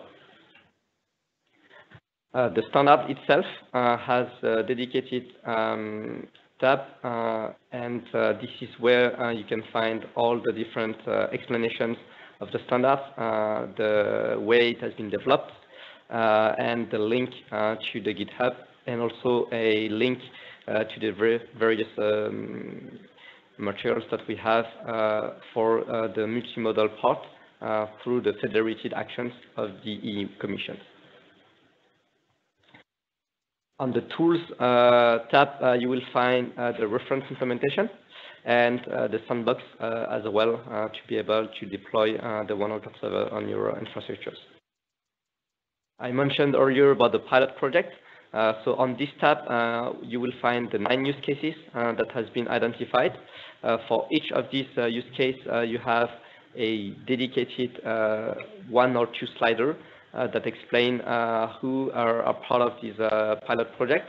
The standard itself has a dedicated tab, and this is where you can find all the different explanations of the standard, the way it has been developed, and the link to the GitHub, and also a link to the various materials that we have for the multimodal part through the federated actions of the EU Commission. On the Tools tab, you will find the reference implementation and the sandbox as well to be able to deploy the One Record server on your infrastructures. I mentioned earlier about the pilot project. So on this tab, you will find the 9 use cases that has been identified. For each of these use cases, you have a dedicated 1 or 2 slider that explain who are part of this pilot project,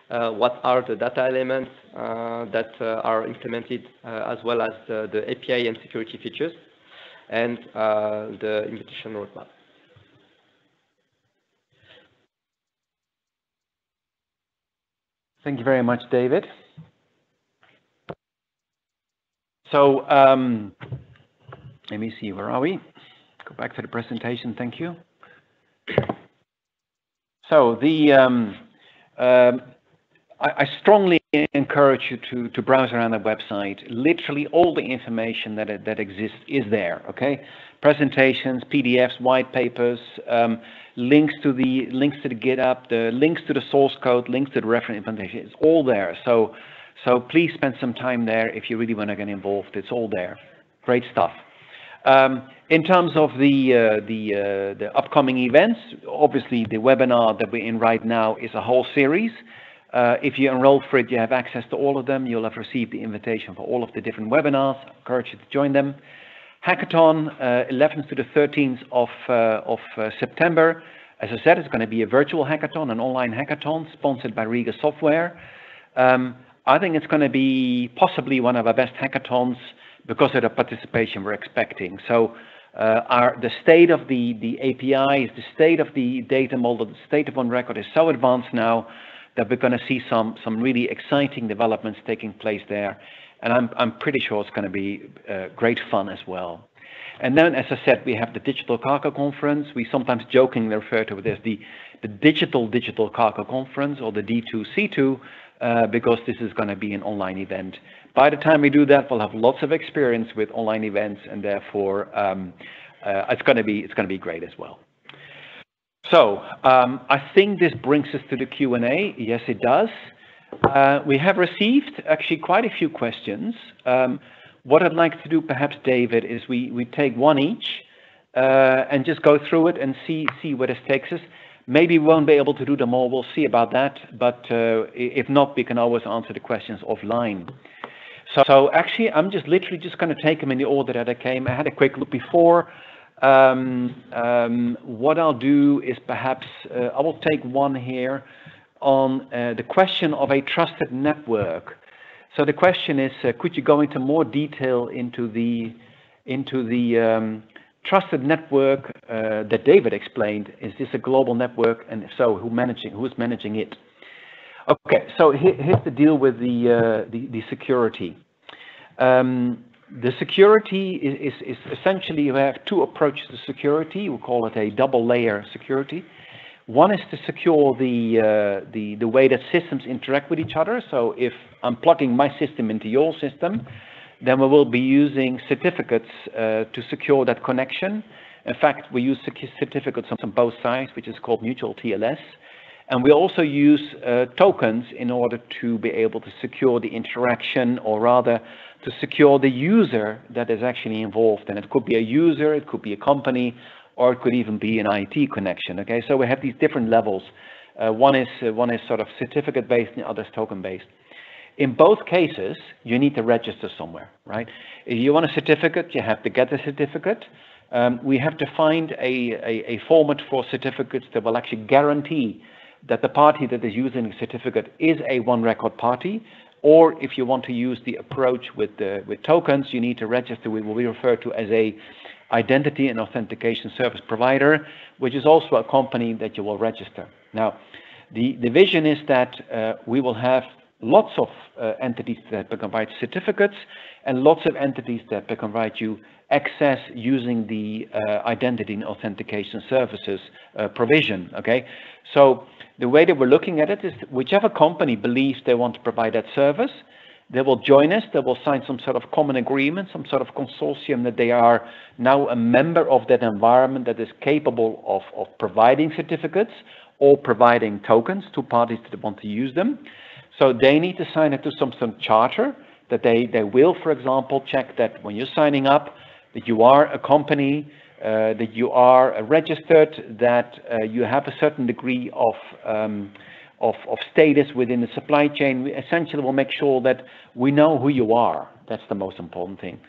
what are the data elements that are implemented, as well as the API and security features, and the invitation roadmap. Thank you very much, David. So let me see, where are we? Go back to the presentation, thank you. So I strongly encourage you to browse around the website. Literally all the information that exists is there. Okay, presentations, PDFs, white papers, links to the GitHub, the links to the source code, links to the reference implementation. It's all there. So please spend some time there if you really want to get involved. It's all there. Great stuff. In terms of the upcoming events, obviously the webinar that we're in right now is a whole series. If you enroll for it, you have access to all of them. You'll have received the invitation for all of the different webinars. I encourage you to join them. Hackathon, 11th to the 13th of September. As I said, it's going to be a virtual hackathon, an online hackathon sponsored by Riga Software. I think it's going to be possibly one of our best hackathons because of the participation we're expecting. So the state of the APIs, the state of the data model, the state of One Record is so advanced now that we're going to see some really exciting developments taking place there. And I'm pretty sure it's going to be great fun as well. And then, as I said, we have the Digital Cargo Conference. We sometimes jokingly refer to it as the Digital Cargo Conference, or the D2C2, because this is going to be an online event. By the time we do that, we'll have lots of experience with online events, and therefore it's going to be great as well. So I think this brings us to the Q&A. Yes, it does. We have received actually quite a few questions. What I'd like to do, perhaps, David, is we take one each and just go through it and see where this takes us. Maybe we won't be able to do them all. We'll see about that. But if not, we can always answer the questions offline. So actually, I'm literally just going to take them in the order that I came. I had a quick look before. What I'll do is perhaps I will take one here on the question of a trusted network. So the question is, could you go into more detail into the trusted network that David explained? Is this a global network, and if so, who's managing it? Okay, so here's the deal with the security. The security is essentially, you have two approaches to security. We call it a double layer security. One is to secure the way that systems interact with each other. So if I'm plugging my system into your system, then we will be using certificates to secure that connection. In fact, we use certificates on both sides, which is called mutual TLS. And we also use tokens in order to be able to secure the interaction, or rather to secure the user that is actually involved. And it could be a user, it could be a company, or it could even be an IT connection. Okay, so we have these different levels. One is sort of certificate-based, and the other is token-based. In both cases, you need to register somewhere, right? If you want a certificate, you have to get a certificate. We have to find a format for certificates that will actually guarantee that the party that is using the certificate is a one-record party. Or if you want to use the approach with tokens, you need to register with what we refer to as a identity and authentication service provider, which is also a company that you will register. Now, the vision is that we will have lots of entities that provide certificates and lots of entities that provide you access using the identity and authentication services provision. Okay, so the way that we're looking at it is whichever company believes they want to provide that service, they will join us, they will sign some sort of common agreement, some sort of consortium that they are now a member of that environment that is capable of providing certificates or providing tokens to parties that want to use them. So they need to sign it to some sort of charter that they will, for example, check that when you're signing up, that you are a company, that you are registered, that you have a certain degree of status within the supply chain. We essentially will make sure that we know who you are. That's the most important thing.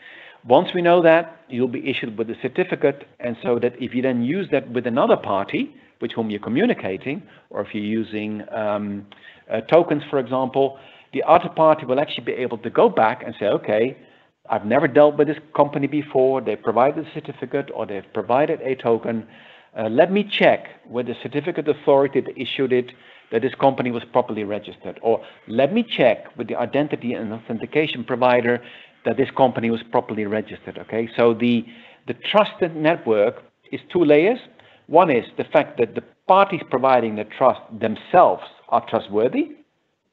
Once we know that, you'll be issued with a certificate, and so that if you then use that with another party with whom you're communicating, or if you're using tokens, for example, the other party will actually be able to go back and say, okay, I've never dealt with this company before. They provided a certificate or they've provided a token. Let me check with the certificate authority that issued it that this company was properly registered. Or let me check with the identity and authentication provider that this company was properly registered. Okay, so the trusted network is two layers. One is the fact that the parties providing the trust themselves are trustworthy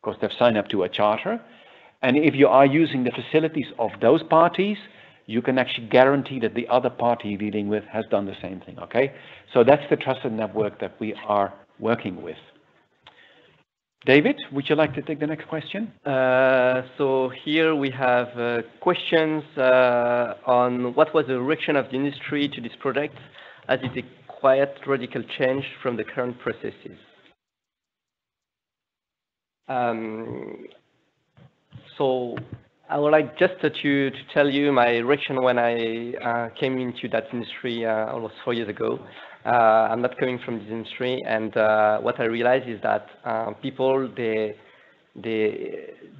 because they've signed up to a charter. And if you are using the facilities of those parties, you can actually guarantee that the other party you're dealing with has done the same thing, okay? So that's the trusted network that we are working with. David, would you like to take the next question? So here we have questions on what was the direction of the industry to this project, as it is quite radical change from the current processes. So I would like just to tell you my direction when I came into that industry almost 4 years ago. I'm not coming from this industry, and what I realized is that people, this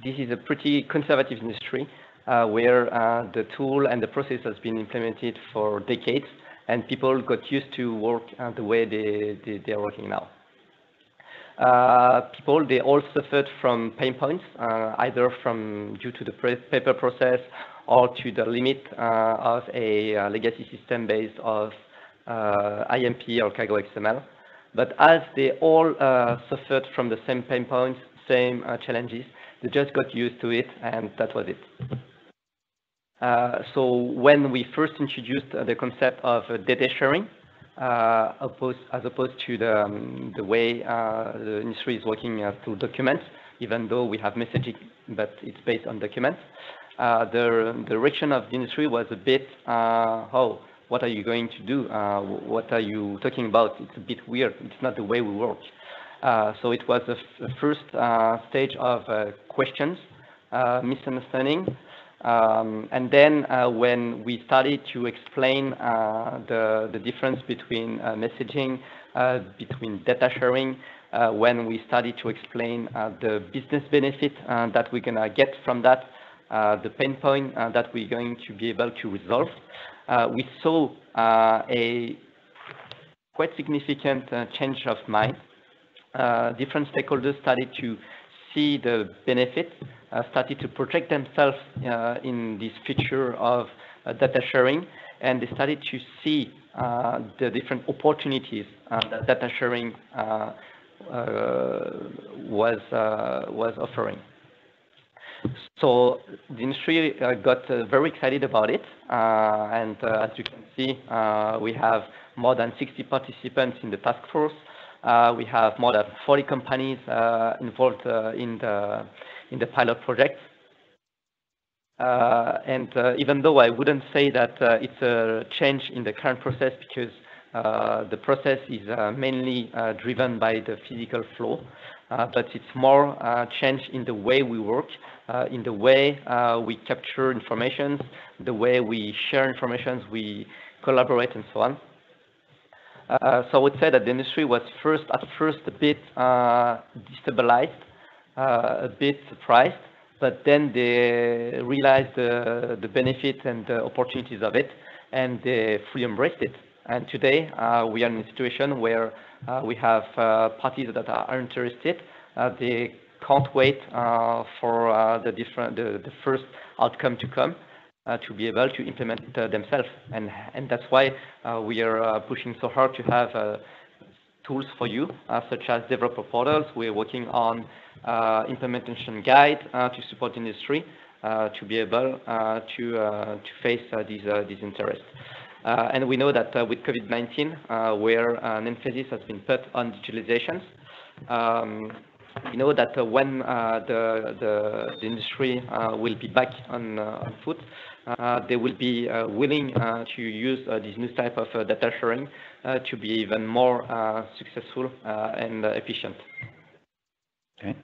is a pretty conservative industry where the tool and the process has been implemented for decades, and people got used to work the way they are working now. People, they all suffered from pain points, either due to the paper process or to the limit of a legacy system based of IMP or cargo XML. But as they all suffered from the same pain points, same challenges, they just got used to it, and that was it. So when we first introduced the concept of data sharing, as opposed to the way the industry is working through documents, even though we have messaging, but it's based on documents. The direction of the industry was a bit, oh, what are you going to do? What are you talking about? It's a bit weird. It's not the way we work. So it was the first stage of questions, misunderstanding. And then when we started to explain the difference between messaging, between data sharing, when we started to explain the business benefit that we're going to get from that, the pain point that we're going to be able to resolve, we saw a quite significant change of mind. Different stakeholders started to see the benefits, started to project themselves in this future of data sharing, and they started to see the different opportunities that data sharing was offering. So the industry got very excited about it, and as you can see, we have more than 60 participants in the task force. We have more than 40 companies involved in the pilot project. And even though I wouldn't say that it's a change in the current process, because the process is mainly driven by the physical flow, but it's more change in the way we work, in the way we capture information, the way we share information, we collaborate, and so on. So I would say that the industry was at first a bit destabilized, a bit surprised, but then they realized the benefits and the opportunities of it, and they fully embraced it. And today we are in a situation where we have parties that are interested. They can't wait for the first outcome to come, to be able to implement it themselves. And that's why we are pushing so hard to have tools for you, such as developer portals. We're working on implementation guide to support industry to be able to face these interests. And we know that with COVID-19, where an emphasis has been put on digitalizations, we know that when the industry will be back on foot, they will be willing to use this new type of data sharing to be even more successful and efficient. Okay.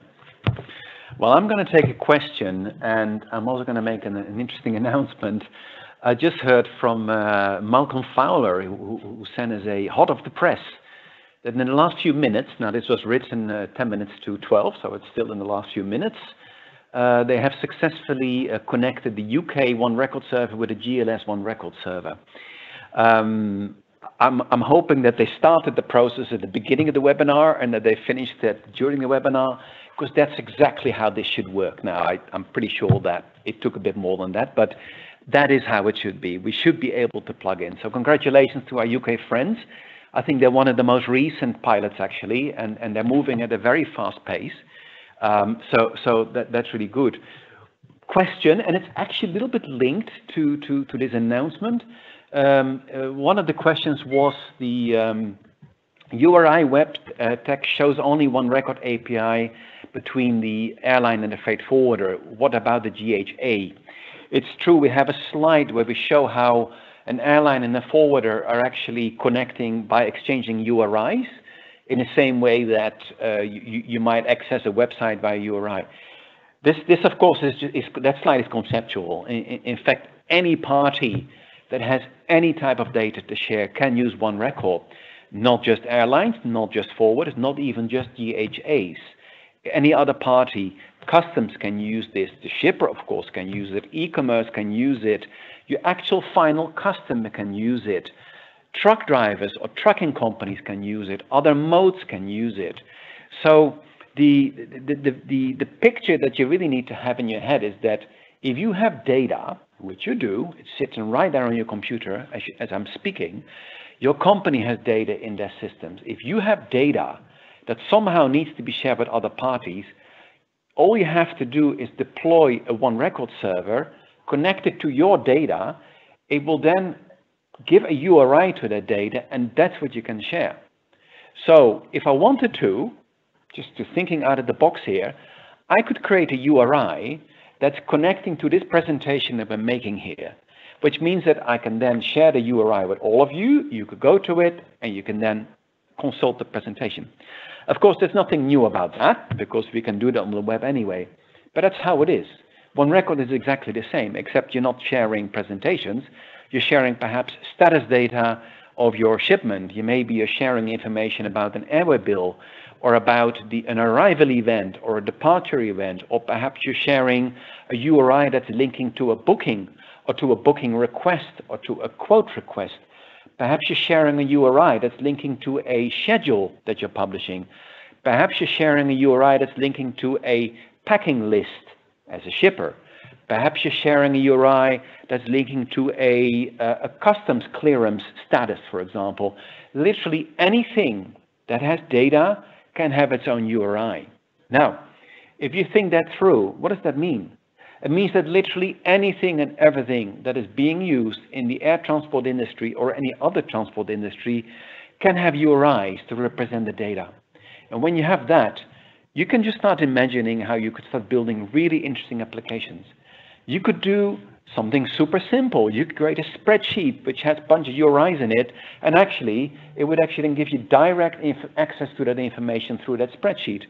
Well, I'm going to take a question, and I'm also going to make an interesting announcement. I just heard from Malcolm Fowler, who sent us a hot off the press, that in the last few minutes, now this was written 10 minutes to 12, so it's still in the last few minutes, they have successfully connected the UK One Record server with the GLS One Record server. I'm hoping that they started the process at the beginning of the webinar and that they finished it during the webinar, because that's exactly how this should work now. I'm pretty sure that it took a bit more than that, but that is how it should be. We should be able to plug in. So congratulations to our UK friends. I think they're one of the most recent pilots, actually, and they're moving at a very fast pace. So that's really good. Question, and it's actually a little bit linked to this announcement. One of the questions was the URI web tech shows only one record API between the airline and the freight forwarder. What about the GHA? It's true, we have a slide where we show how an airline and a forwarder are actually connecting by exchanging URIs in the same way that you might access a website via URI. This of course, that slide is conceptual. In fact, any party that has any type of data to share can use one record, not just airlines, not just forwarders, not even just GHAs. Any other party, customs can use this, the shipper of course can use it, e-commerce can use it, your actual final customer can use it, truck drivers or trucking companies can use it, other modes can use it. So the picture that you really need to have in your head is that if you have data, which you do, it's sitting right there on your computer as I'm speaking, your company has data in their systems. If you have data that somehow needs to be shared with other parties, all you have to do is deploy a one record server, connect it to your data. It will then give a URI to that data, and that's what you can share. So if I wanted to, just to thinking out of the box here, I could create a URI that's connecting to this presentation that we're making here, which means that I can then share the URI with all of you. You could go to it, and you can then consult the presentation. Of course, there's nothing new about that, because we can do that on the web anyway. But that's how it is. One Record is exactly the same, except you're not sharing presentations. You're sharing perhaps status data of your shipment. You maybe are sharing information about an airway bill, or about an arrival event or a departure event, or perhaps you're sharing a URI that's linking to a booking, or to a booking request, or to a quote request. Perhaps you're sharing a URI that's linking to a schedule that you're publishing. Perhaps you're sharing a URI that's linking to a packing list as a shipper. Perhaps you're sharing a URI that's linking to a customs clearance status, for example. Literally anything that has data can have its own URI. Now, if you think that through, what does that mean? It means that literally anything and everything that is being used in the air transport industry or any other transport industry can have URIs to represent the data. And when you have that, you can just start imagining how you could start building really interesting applications. You could do something super simple. You could create a spreadsheet which has a bunch of URIs in it, and it would actually then give you direct access to that information through that spreadsheet.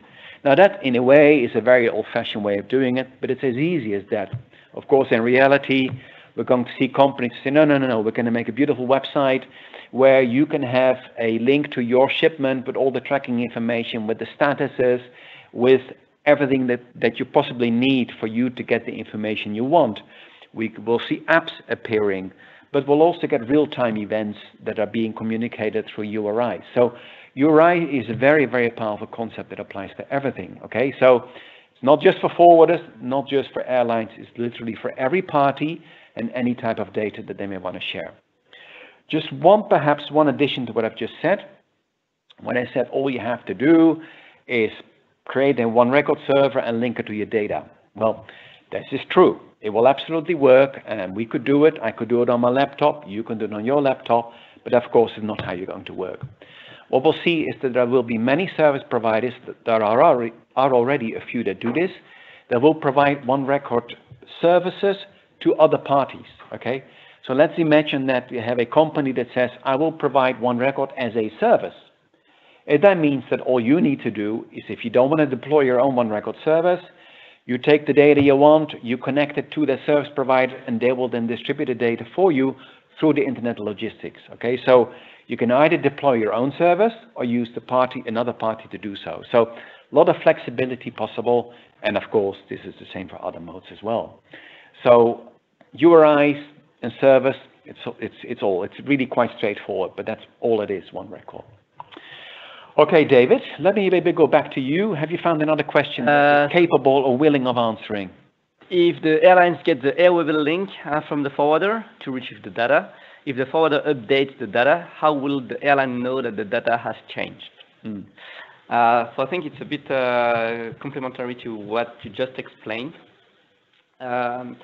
Now that, in a way, is a very old-fashioned way of doing it, but it's as easy as that. Of course, in reality, we're going to see companies say, no, we're going to make a beautiful website where you can have a link to your shipment with all the tracking information, with the statuses, with everything that you possibly need for you to get the information you want. We will see apps appearing, but we'll also get real-time events that are being communicated through URI. So URI is a very, very powerful concept that applies to everything, okay? So it's not just for forwarders, not just for airlines, it's literally for every party and any type of data that they may want to share. Just perhaps one addition to what I've just said. When I said all you have to do is create a One Record server and link it to your data. Well, this is true. It will absolutely work, and we could do it. I could do it on my laptop. You can do it on your laptop, but of course, it's not how you're going to work. What we'll see is that there will be many service providers. There are already a few that do this, that will provide One Record services to other parties, okay? So let's imagine that we have a company that says, I will provide One Record as a service. It then means that all you need to do is, if you don't want to deploy your own One Record service, you take the data you want, you connect it to the service provider, and they will then distribute the data for you through the internet logistics, okay? So you can either deploy your own service or use another party to do so. So a lot of flexibility possible, and of course, this is the same for other modes as well. So URIs and service, it's really quite straightforward, but that's all it is, One Record. Okay, David, let me maybe go back to you. Have you found another question capable or willing of answering? If the airlines get the airway link from the forwarder to retrieve the data, if the forwarder updates the data, how will the airline know that the data has changed? So I think it's a bit complementary to what you just explained. So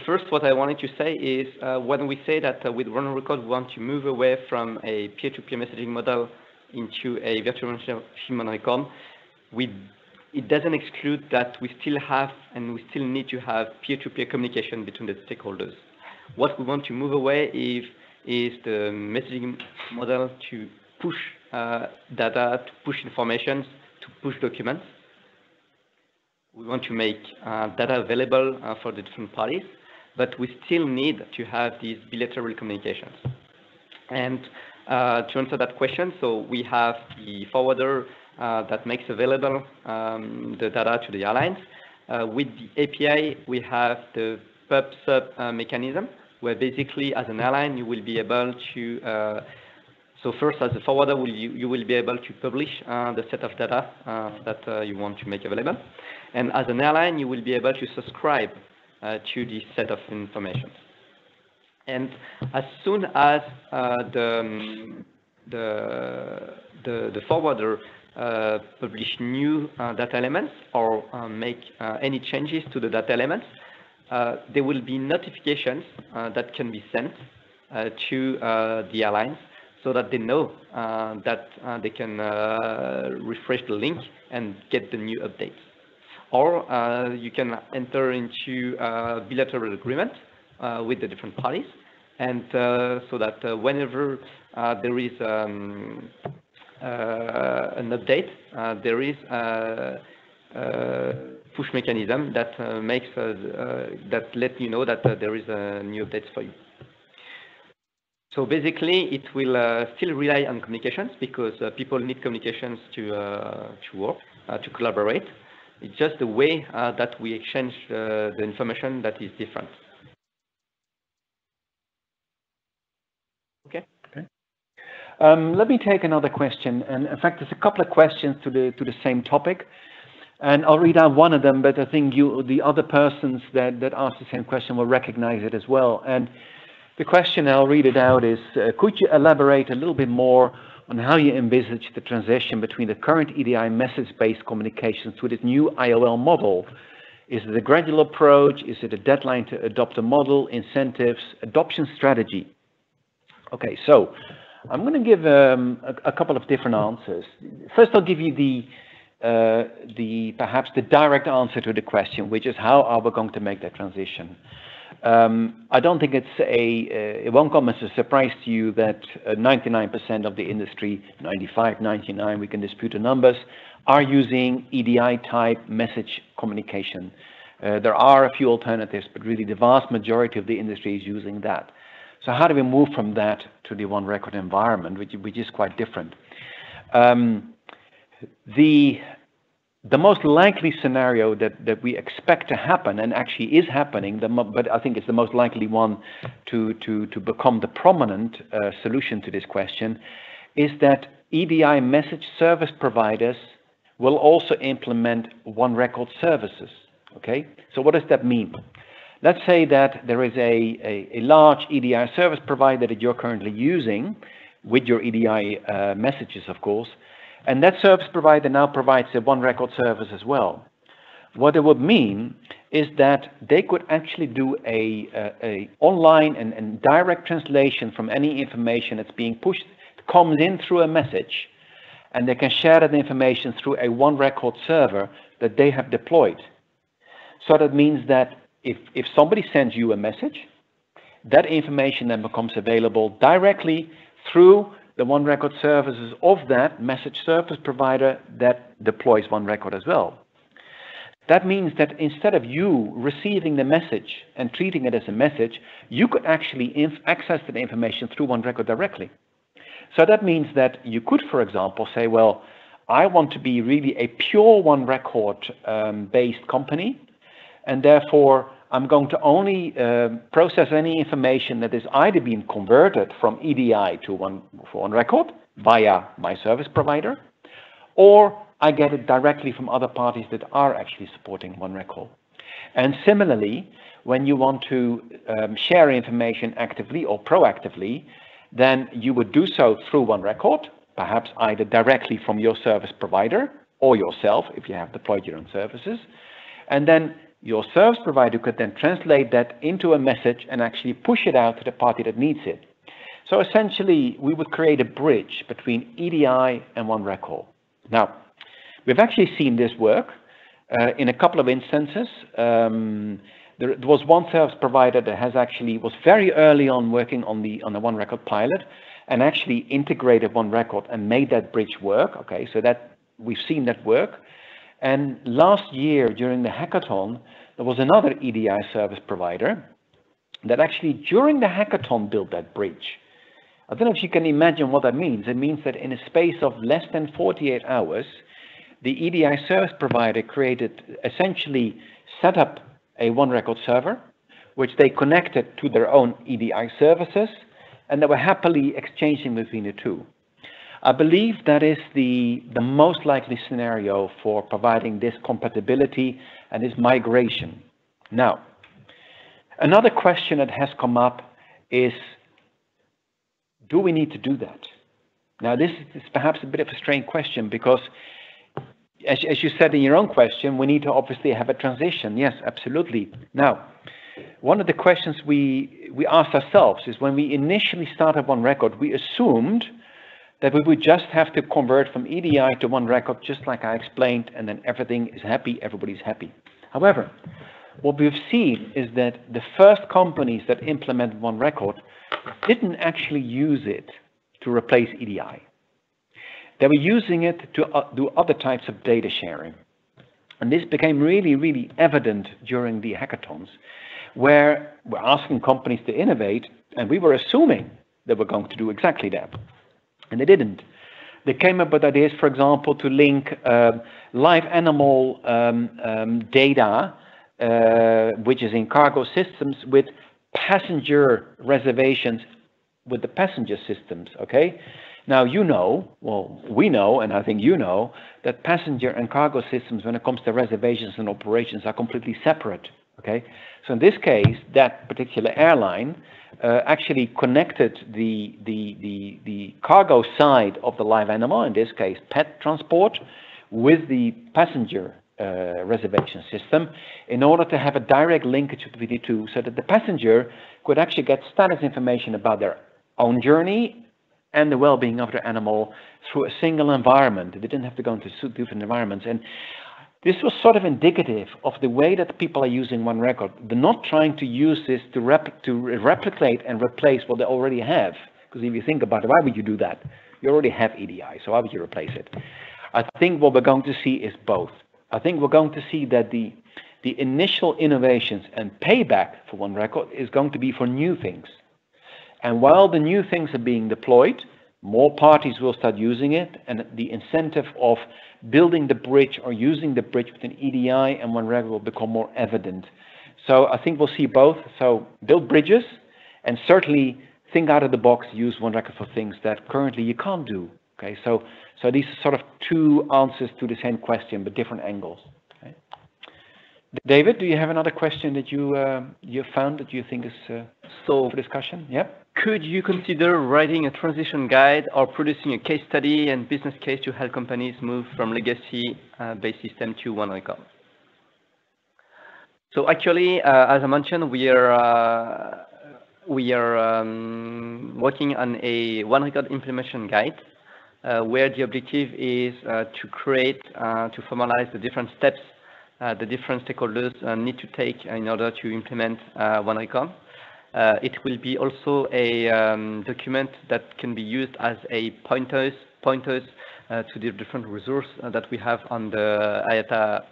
first, what I wanted to say is when we say that with One Record we want to move away from a peer-to-peer messaging model into a virtual machine record, it doesn't exclude that we still have and we still need to have peer-to-peer communication between the stakeholders. What we want to move away is the messaging model to push data, to push information, to push documents. We want to make data available for the different parties, but we still need to have these bilateral communications. And to answer that question, so we have the forwarder that makes available the data to the airlines. With the API, we have the pub-sub mechanism, where basically as an airline, you will be able to, so first as a forwarder, you will be able to publish the set of data that you want to make available. And as an airline, you will be able to subscribe to this set of information. And as soon as the forwarder publish new data elements or make any changes to the data elements, there will be notifications that can be sent to the airlines so that they know that they can refresh the link and get the new updates. Or you can enter into a bilateral agreement with the different parties, and so that whenever there is an update, there is a push mechanism that makes that let you know that there is a new update for you. So basically, it will still rely on communications because people need communications to work, to collaborate. It's just the way that we exchange the information that is different. Okay. Let me take another question, and in fact, there's a couple of questions to the same topic, and I'll read out one of them. But I think the other persons that asked the same question will recognize it as well. And the question, I'll read it out, is: could you elaborate a little bit more on how you envisage the transition between the current EDI message-based communications to this new IOL model? Is it a gradual approach? Is it a deadline to adopt a model, incentives, adoption strategy? Okay, so I'm going to give a couple of different answers. First, I'll give you perhaps the direct answer to the question, which is how are we going to make that transition? I don't think it won't come as a surprise to you that 99% of the industry, 95, 99, we can dispute the numbers, are using EDI type message communication. There are a few alternatives, but really the vast majority of the industry is using that. So how do we move from that to the one record environment, which is quite different? The most likely scenario that we expect to happen, and actually is happening, but I think it's the most likely one to become the prominent solution to this question, is that EDI message service providers will also implement one record services. Okay, so what does that mean? Let's say that there is a large EDI service provider that you're currently using with your EDI messages, of course, and that service provider now provides a one record service as well. What it would mean is that they could actually do a online and direct translation from any information that's being pushed, comes in through a message, and they can share that information through a one record server that they have deployed. So that means that if somebody sends you a message, that information then becomes available directly through the one record services of that message service provider that deploys one record as well. That means that instead of you receiving the message and treating it as a message, you could actually access that information through one record directly. So that means that you could, for example, say, well, I want to be really a pure one record based company, and therefore I'm going to only process any information that is either being converted from EDI to one record via my service provider, or I get it directly from other parties that are actually supporting one record. And similarly, when you want to share information actively or proactively, then you would do so through one record, perhaps either directly from your service provider or yourself if you have deployed your own services. And then your service provider could then translate that into a message and actually push it out to the party that needs it. So essentially, we would create a bridge between EDI and one record. Now, we've actually seen this work in a couple of instances. There was one service provider that was very early on working on the one record pilot and actually integrated one record and made that bridge work. Okay, so that we've seen that work. And last year, during the hackathon, there was another EDI service provider that actually, during the hackathon, built that bridge. I don't know if you can imagine what that means. It means that in a space of less than 48 hours, the EDI service provider essentially set up a one record server, which they connected to their own EDI services, and they were happily exchanging between the two. I believe that is the most likely scenario for providing this compatibility and this migration. Now, another question that has come up is, do we need to do that? Now, this is perhaps a bit of a strange question because, as you said in your own question, we need to obviously have a transition. Yes, absolutely. Now, one of the questions we asked ourselves is when we initially started One Record, we assumed that we would just have to convert from EDI to One Record, just like I explained, and then everything is happy, everybody's happy. However, what we've seen is that the first companies that implemented One Record didn't actually use it to replace EDI. They were using it to do other types of data sharing. And this became really, really evident during the hackathons, where we're asking companies to innovate, and we were assuming they were going to do exactly that. And they didn't. They came up with ideas, for example, to link live animal data, which is in cargo systems, with passenger reservations with the passenger systems, okay? Now, you know, well, we know, and I think you know, that passenger and cargo systems, when it comes to reservations and operations, are completely separate, okay? So in this case, that particular airline actually connected the cargo side of the live animal, in this case pet transport, with the passenger reservation system in order to have a direct linkage between the two, so that the passenger could actually get status information about their own journey and the well-being of their animal through a single environment. They didn't have to go into different environments. And this was sort of indicative of the way that people are using One Record. They're not trying to use this to replicate and replace what they already have. Because if you think about it, why would you do that? You already have EDI, so why would you replace it? I think what we're going to see is both. I think we're going to see that the initial innovations and payback for One Record is going to be for new things. And while the new things are being deployed, more parties will start using it, and the incentive of building the bridge or using the bridge between EDI and One Record will become more evident. So I think we'll see both. So build bridges and certainly think out of the box, use One Record for things that currently you can't do. Okay, so these are sort of two answers to the same question, but different angles. Okay. David, do you have another question that you found that you think is for discussion? Yeah. Could you consider writing a transition guide or producing a case study and business case to help companies move from legacy-based system to One Record? So actually, as I mentioned, we are working on a One Record implementation guide, where the objective is to create, to formalize the different steps the different stakeholders need to take in order to implement One Record. It will be also a document that can be used as a pointers to the different resources that we have on the IATA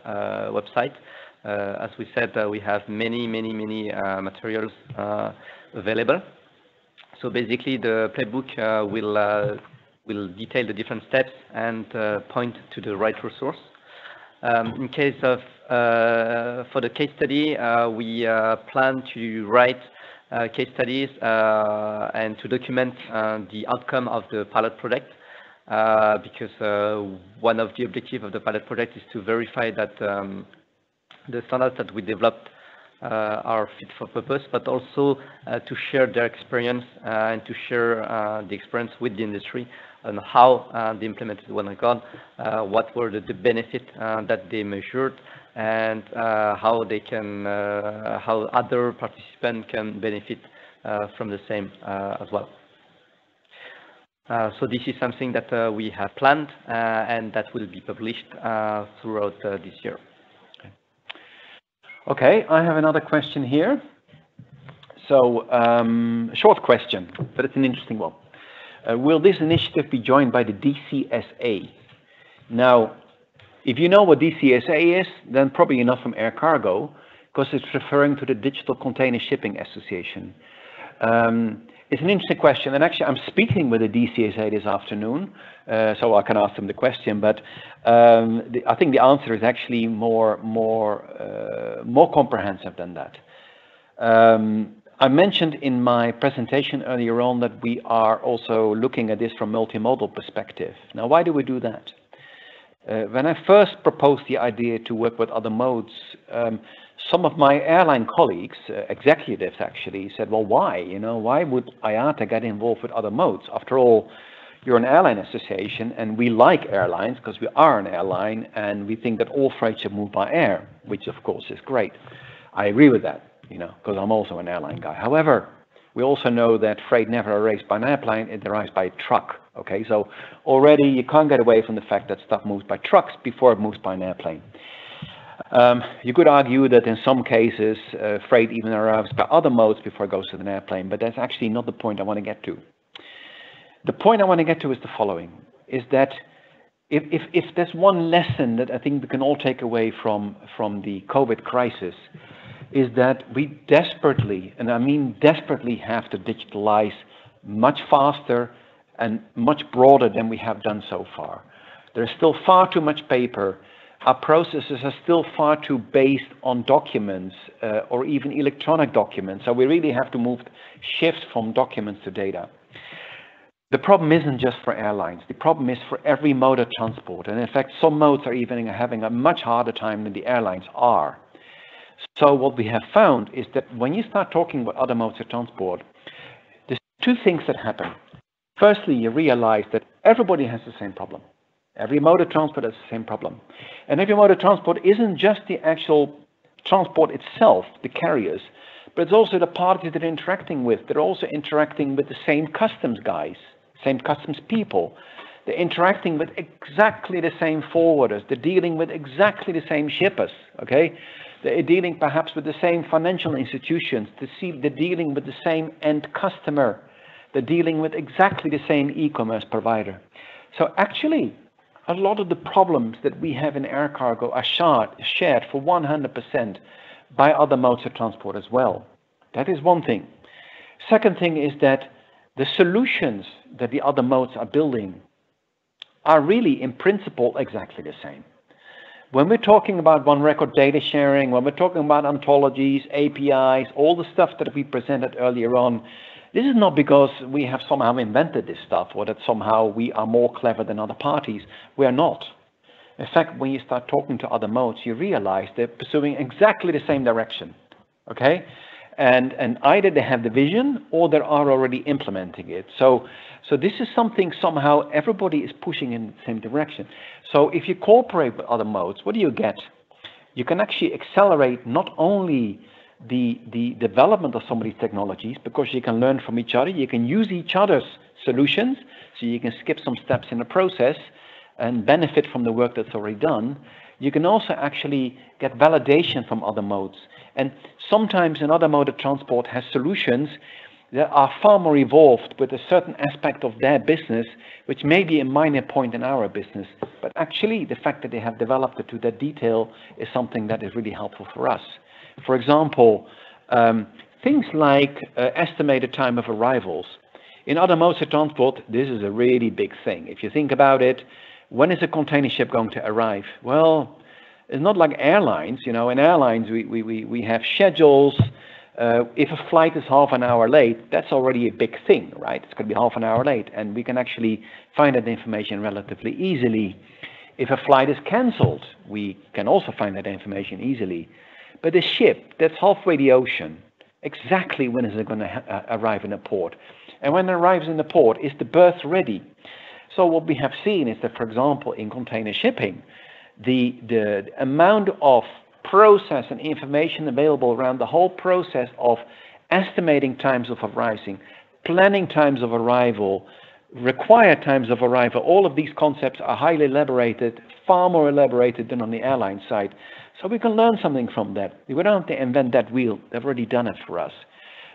website. As we said, we have many materials available. So basically, the playbook will detail the different steps and point to the right resource. In case of for the case study, we plan to write case studies and to document the outcome of the pilot project, because one of the objectives of the pilot project is to verify that the standards that we developed are fit for purpose, but also to share their experience and to share the experience with the industry on how they implemented One Record, what were the benefits that they measured, and how they can, how other participants can benefit from the same as well. So this is something that we have planned and that will be published throughout this year. Okay, I have another question here. So, short question, but it's an interesting one. Will this initiative be joined by the DCSA? Now, if you know what DCSA is, then probably you're not from air cargo, because it's referring to the Digital Container Shipping Association. It's an interesting question, and actually I'm speaking with the DCSA this afternoon, so I can ask them the question, but I think the answer is actually more comprehensive than that. I mentioned in my presentation earlier on that we are also looking at this from multimodal perspective. Now, why do we do that? When I first proposed the idea to work with other modes, some of my airline colleagues, executives actually, said, well, why? You know, why would IATA get involved with other modes? After all, you're an airline association, and we like airlines because we are an airline, and we think that all freight should move by air, which of course is great. I agree with that. you know, because I'm also an airline guy. However, we also know that freight never arrives by an airplane, it arrives by a truck, okay? So already you can't get away from the fact that stuff moves by trucks before it moves by an airplane. You could argue that in some cases, freight even arrives by other modes before it goes to an airplane, but that's actually not the point I want to get to. The point I want to get to is the following, is that if there's one lesson that I think we can all take away from the COVID crisis, is that we desperately, and I mean desperately, have to digitalize much faster and much broader than we have done so far. There's still far too much paper. Our processes are still far too based on documents or even electronic documents. So we really have to shift from documents to data. The problem isn't just for airlines. The problem is for every mode of transport. And in fact, some modes are even having a much harder time than the airlines are. So what we have found is that when you start talking about other modes of transport, there's two things that happen. Firstly, you realize that everybody has the same problem. Every mode of transport has the same problem. And every mode of transport isn't just the actual transport itself, the carriers, but it's also the parties that they're interacting with. They're also interacting with the same customs guys, same customs people. They're interacting with exactly the same forwarders. They're dealing with exactly the same shippers, okay? They're dealing perhaps with the same financial institutions. They're dealing with the same end customer. They're dealing with exactly the same e-commerce provider. So actually, a lot of the problems that we have in air cargo are shared for 100% by other modes of transport as well. That is one thing. Second thing is that the solutions that the other modes are building are really, in principle, exactly the same. When we're talking about one record data sharing, when we're talking about ontologies, APIs, all the stuff that we presented earlier on, this is not because we have somehow invented this stuff or that somehow we are more clever than other parties. We are not. In fact, when you start talking to other modes, you realize they're pursuing exactly the same direction, okay? And either they have the vision or they are already implementing it. So this is something somehow everybody is pushing in the same direction. So if you cooperate with other modes, what do you get? You can actually accelerate not only the development of some of these technologies, because you can learn from each other, you can use each other's solutions, so you can skip some steps in the process and benefit from the work that's already done. You can also actually get validation from other modes. And sometimes another mode of transport has solutions that are far more evolved with a certain aspect of their business, which may be a minor point in our business. But actually, the fact that they have developed it to that detail is something that is really helpful for us. For example, things like estimated time of arrivals. In other modes of transport, this is a really big thing. If you think about it, when is a container ship going to arrive? Well, it's not like airlines. You know, in airlines, we have schedules. If a flight is half an hour late, that's already a big thing, right? It's going to be half an hour late, and we can actually find that information relatively easily. If a flight is cancelled, we can also find that information easily. But a ship that's halfway the ocean, exactly when is it going to arrive in a port? And when it arrives in the port, is the berth ready? So what we have seen is that, for example, in container shipping, the amount of process and information available around the whole process of estimating times of arriving, planning times of arrival, required times of arrival, all of these concepts are highly elaborated, far more elaborated than on the airline side. So we can learn something from that. We don't have to invent that wheel. They've already done it for us.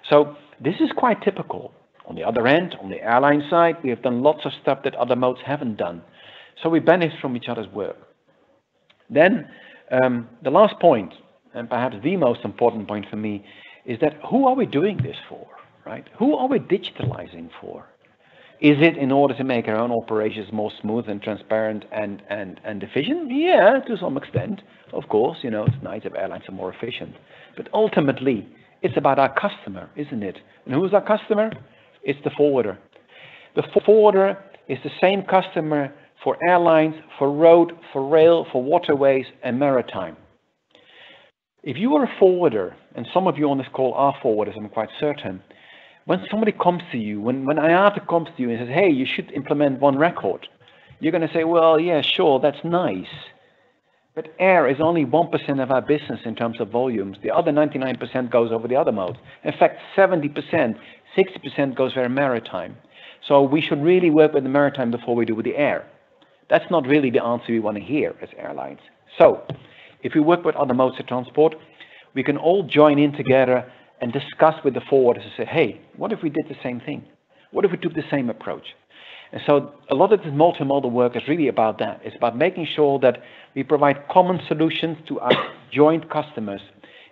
So this is quite typical. On the other end, on the airline side, we have done lots of stuff that other modes haven't done. So we benefit from each other's work. Then the last point, and perhaps the most important point for me, is that who are we doing this for, right? Who are we digitalizing for? Is it in order to make our own operations more smooth and transparent and efficient? Yeah, to some extent. Of course, you know, it's nice if airlines are more efficient. But ultimately, it's about our customer, isn't it? And who's our customer? It's the forwarder. The forwarder is the same customer for airlines, for road, for rail, for waterways, and maritime. If you are a forwarder, and some of you on this call are forwarders, I'm quite certain, when somebody comes to you, when IATA comes to you and says, hey, you should implement one record, you're going to say, well, yeah, sure, that's nice. But air is only 1% of our business in terms of volumes. The other 99% goes over the other modes. In fact, 70%, 60% goes via maritime. So we should really work with the maritime before we do with the air. That's not really the answer we want to hear as airlines. So if we work with other modes of transport, we can all join in together and discuss with the forwarders and say, hey, what if we did the same thing? What if we took the same approach? And so a lot of this multimodal work is really about that. It's about making sure that we provide common solutions to our joint customers.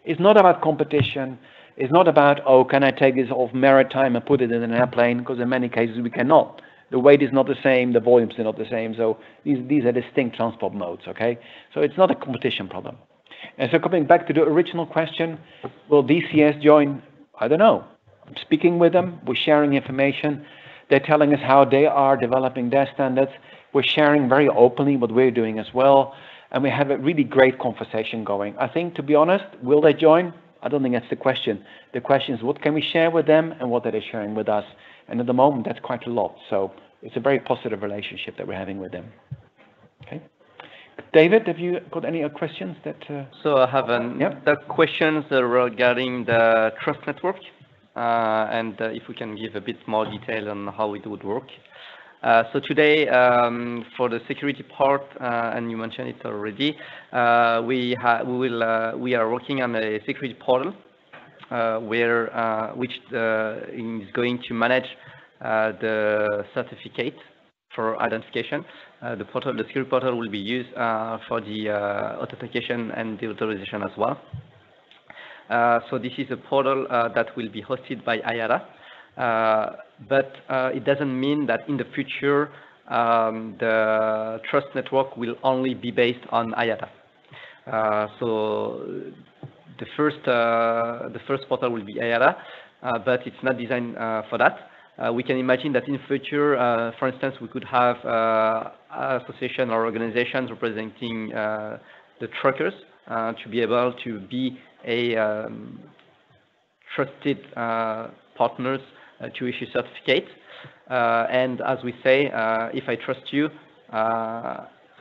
It's not about competition. It's not about, oh, can I take this off maritime and put it in an airplane? Because in many cases we cannot. The weight is not the same, the volumes are not the same. So these are distinct transport modes, okay? So it's not a competition problem. And so coming back to the original question, will DCS join? I don't know. I'm speaking with them. We're sharing information. They're telling us how they are developing their standards. We're sharing very openly what we're doing as well. And we have a really great conversation going. I think, to be honest, will they join? I don't think that's the question. The question is, what can we share with them and what are they sharing with us? And at the moment, that's quite a lot. So it's a very positive relationship that we're having with them. Okay. David, have you got any other questions? So I have the questions regarding the trust network. And if we can give a bit more detail on how it would work. So today, for the security part, and you mentioned it already, we are working on a security portal which is going to manage the certificate for identification. The security portal will be used for the authentication and the authorization as well. So this is a portal that will be hosted by IATA, but it doesn't mean that in the future the trust network will only be based on IATA. So the first portal will be IATA, but it's not designed for that. We can imagine that in the future, for instance, we could have association or organizations representing the truckers to be able to be a trusted partners to issue certificates. And as we say, if I trust you,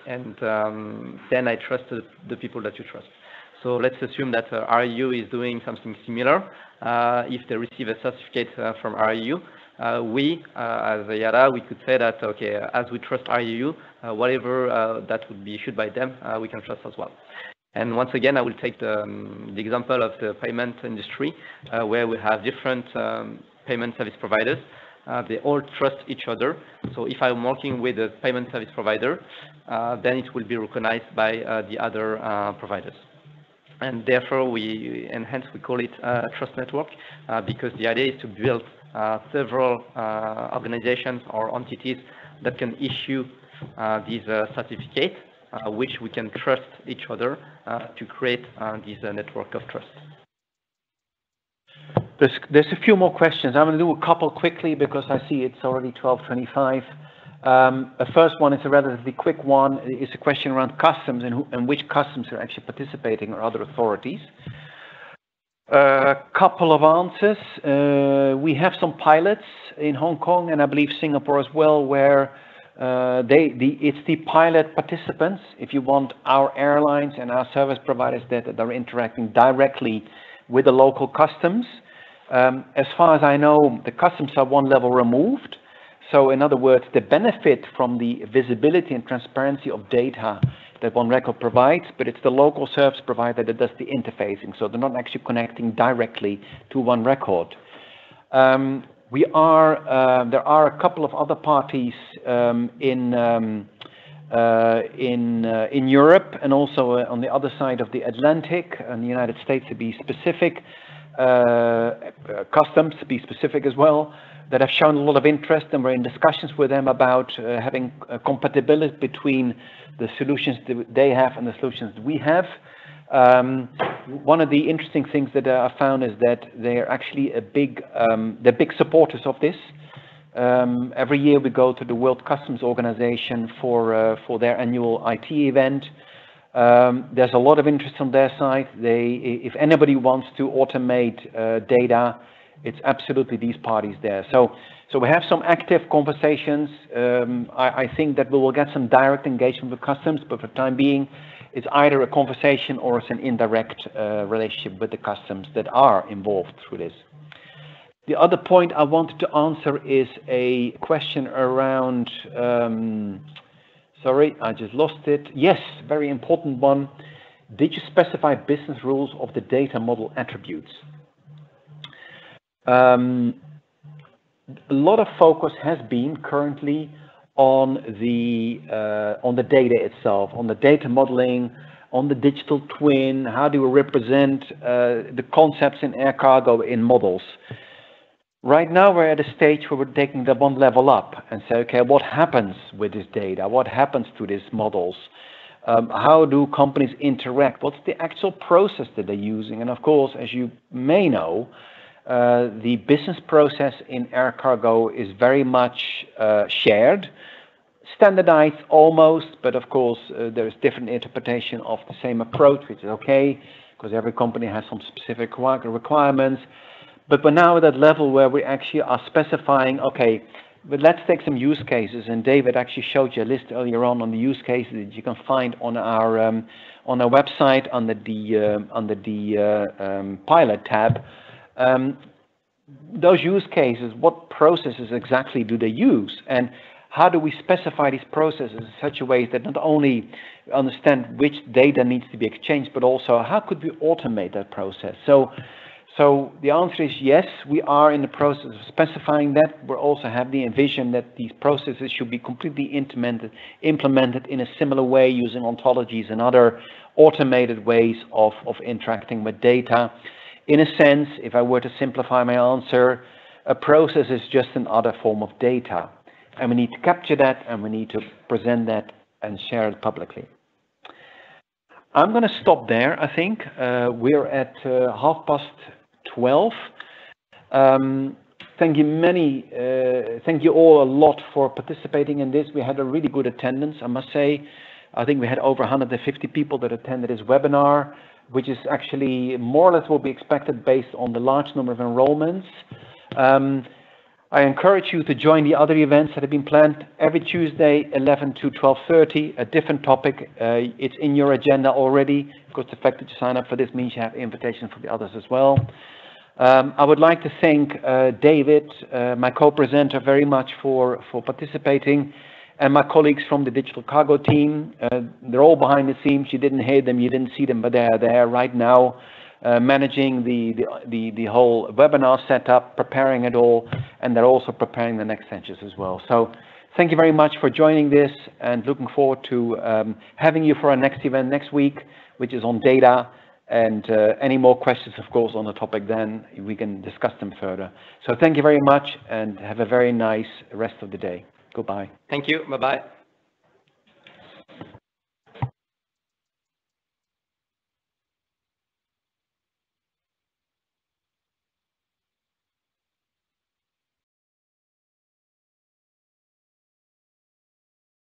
and then I trust the people that you trust. So let's assume that RU is doing something similar. If they receive a certificate from RU, we, as IATA, we could say that, okay, as we trust RU, whatever that would be issued by them, we can trust as well. And once again, I will take the example of the payment industry, where we have different payment service providers. They all trust each other. So if I'm working with a payment service provider, then it will be recognized by the other providers. And therefore, we call it a trust network, because the idea is to build several organizations or entities that can issue these certificates, which we can trust each other to create this network of trust. There's a few more questions. I'm going to do a couple quickly because I see it's already 12:25. The first one is a relatively quick one. It's a question around customs and which customs are actually participating or other authorities. A couple of answers. We have some pilots in Hong Kong and I believe Singapore as well, where it's the pilot participants, if you want, our airlines and our service providers that are interacting directly with the local customs. As far as I know, the customs are one level removed. So in other words, the benefit from the visibility and transparency of data that One Record provides, but it's the local service provider that does the interfacing. So they're not actually connecting directly to One Record. There are a couple of other parties in Europe and also on the other side of the Atlantic, in the United States to be specific, customs to be specific as well, that have shown a lot of interest, and we're in discussions with them about having a compatibility between the solutions that they have and the solutions that we have. One of the interesting things that I found is that they're actually they're big supporters of this. Every year we go to the World Customs Organization for their annual IT event. There's a lot of interest on their side. If anybody wants to automate data, it's absolutely these parties there. So we have some active conversations. I think that we will get some direct engagement with customs, but for the time being, it's either a conversation or it's an indirect relationship with the customers that are involved through this. The other point I wanted to answer is a question around, sorry, I just lost it. Yes, very important one. Did you specify business rules of the data model attributes? A lot of focus has been currently on the data itself, on the data modeling, on the digital twin. How do we represent the concepts in air cargo in models? Right now, we're at a stage where we're taking that one level up and say, okay, what happens with this data? What happens to these models? How do companies interact? What's the actual process that they're using? And of course, as you may know, the business process in air cargo is very much shared, standardized almost, but of course, there's different interpretation of the same approach, which is okay, because every company has some specific requirements. But we're now at that level where we actually are specifying, okay, but let's take some use cases. And David actually showed you a list earlier on the use cases that you can find on our website under the pilot tab. Those use cases, what processes exactly do they use? And how do we specify these processes in such a way that not only understand which data needs to be exchanged, but also how could we automate that process? So the answer is yes, we are in the process of specifying that. We also have the vision that these processes should be completely implemented in a similar way using ontologies and other automated ways of interacting with data. In a sense, if I were to simplify my answer, a process is just another form of data. And we need to capture that and we need to present that and share it publicly. I'm going to stop there, I think. We're at 12:30. Thank you all a lot for participating in this. We had a really good attendance, I must say. I think we had over 150 people that attended this webinar, which is actually more or less what we expected based on the large number of enrollments. I encourage you to join the other events that have been planned every Tuesday, 11 to 12:30, a different topic. It's in your agenda already, because the fact that you sign up for this means you have invitation for the others as well. I would like to thank David, my co-presenter, very much for participating, and my colleagues from the Digital Cargo team. They're all behind the scenes. You didn't hear them, you didn't see them, but they're there right now, managing the whole webinar setup, preparing it all, and they're also preparing the next sessions as well. So thank you very much for joining this, and looking forward to having you for our next event next week, which is on data. And any more questions, of course, on the topic, then we can discuss them further. So thank you very much, and have a very nice rest of the day. Goodbye. Thank you. Bye-bye.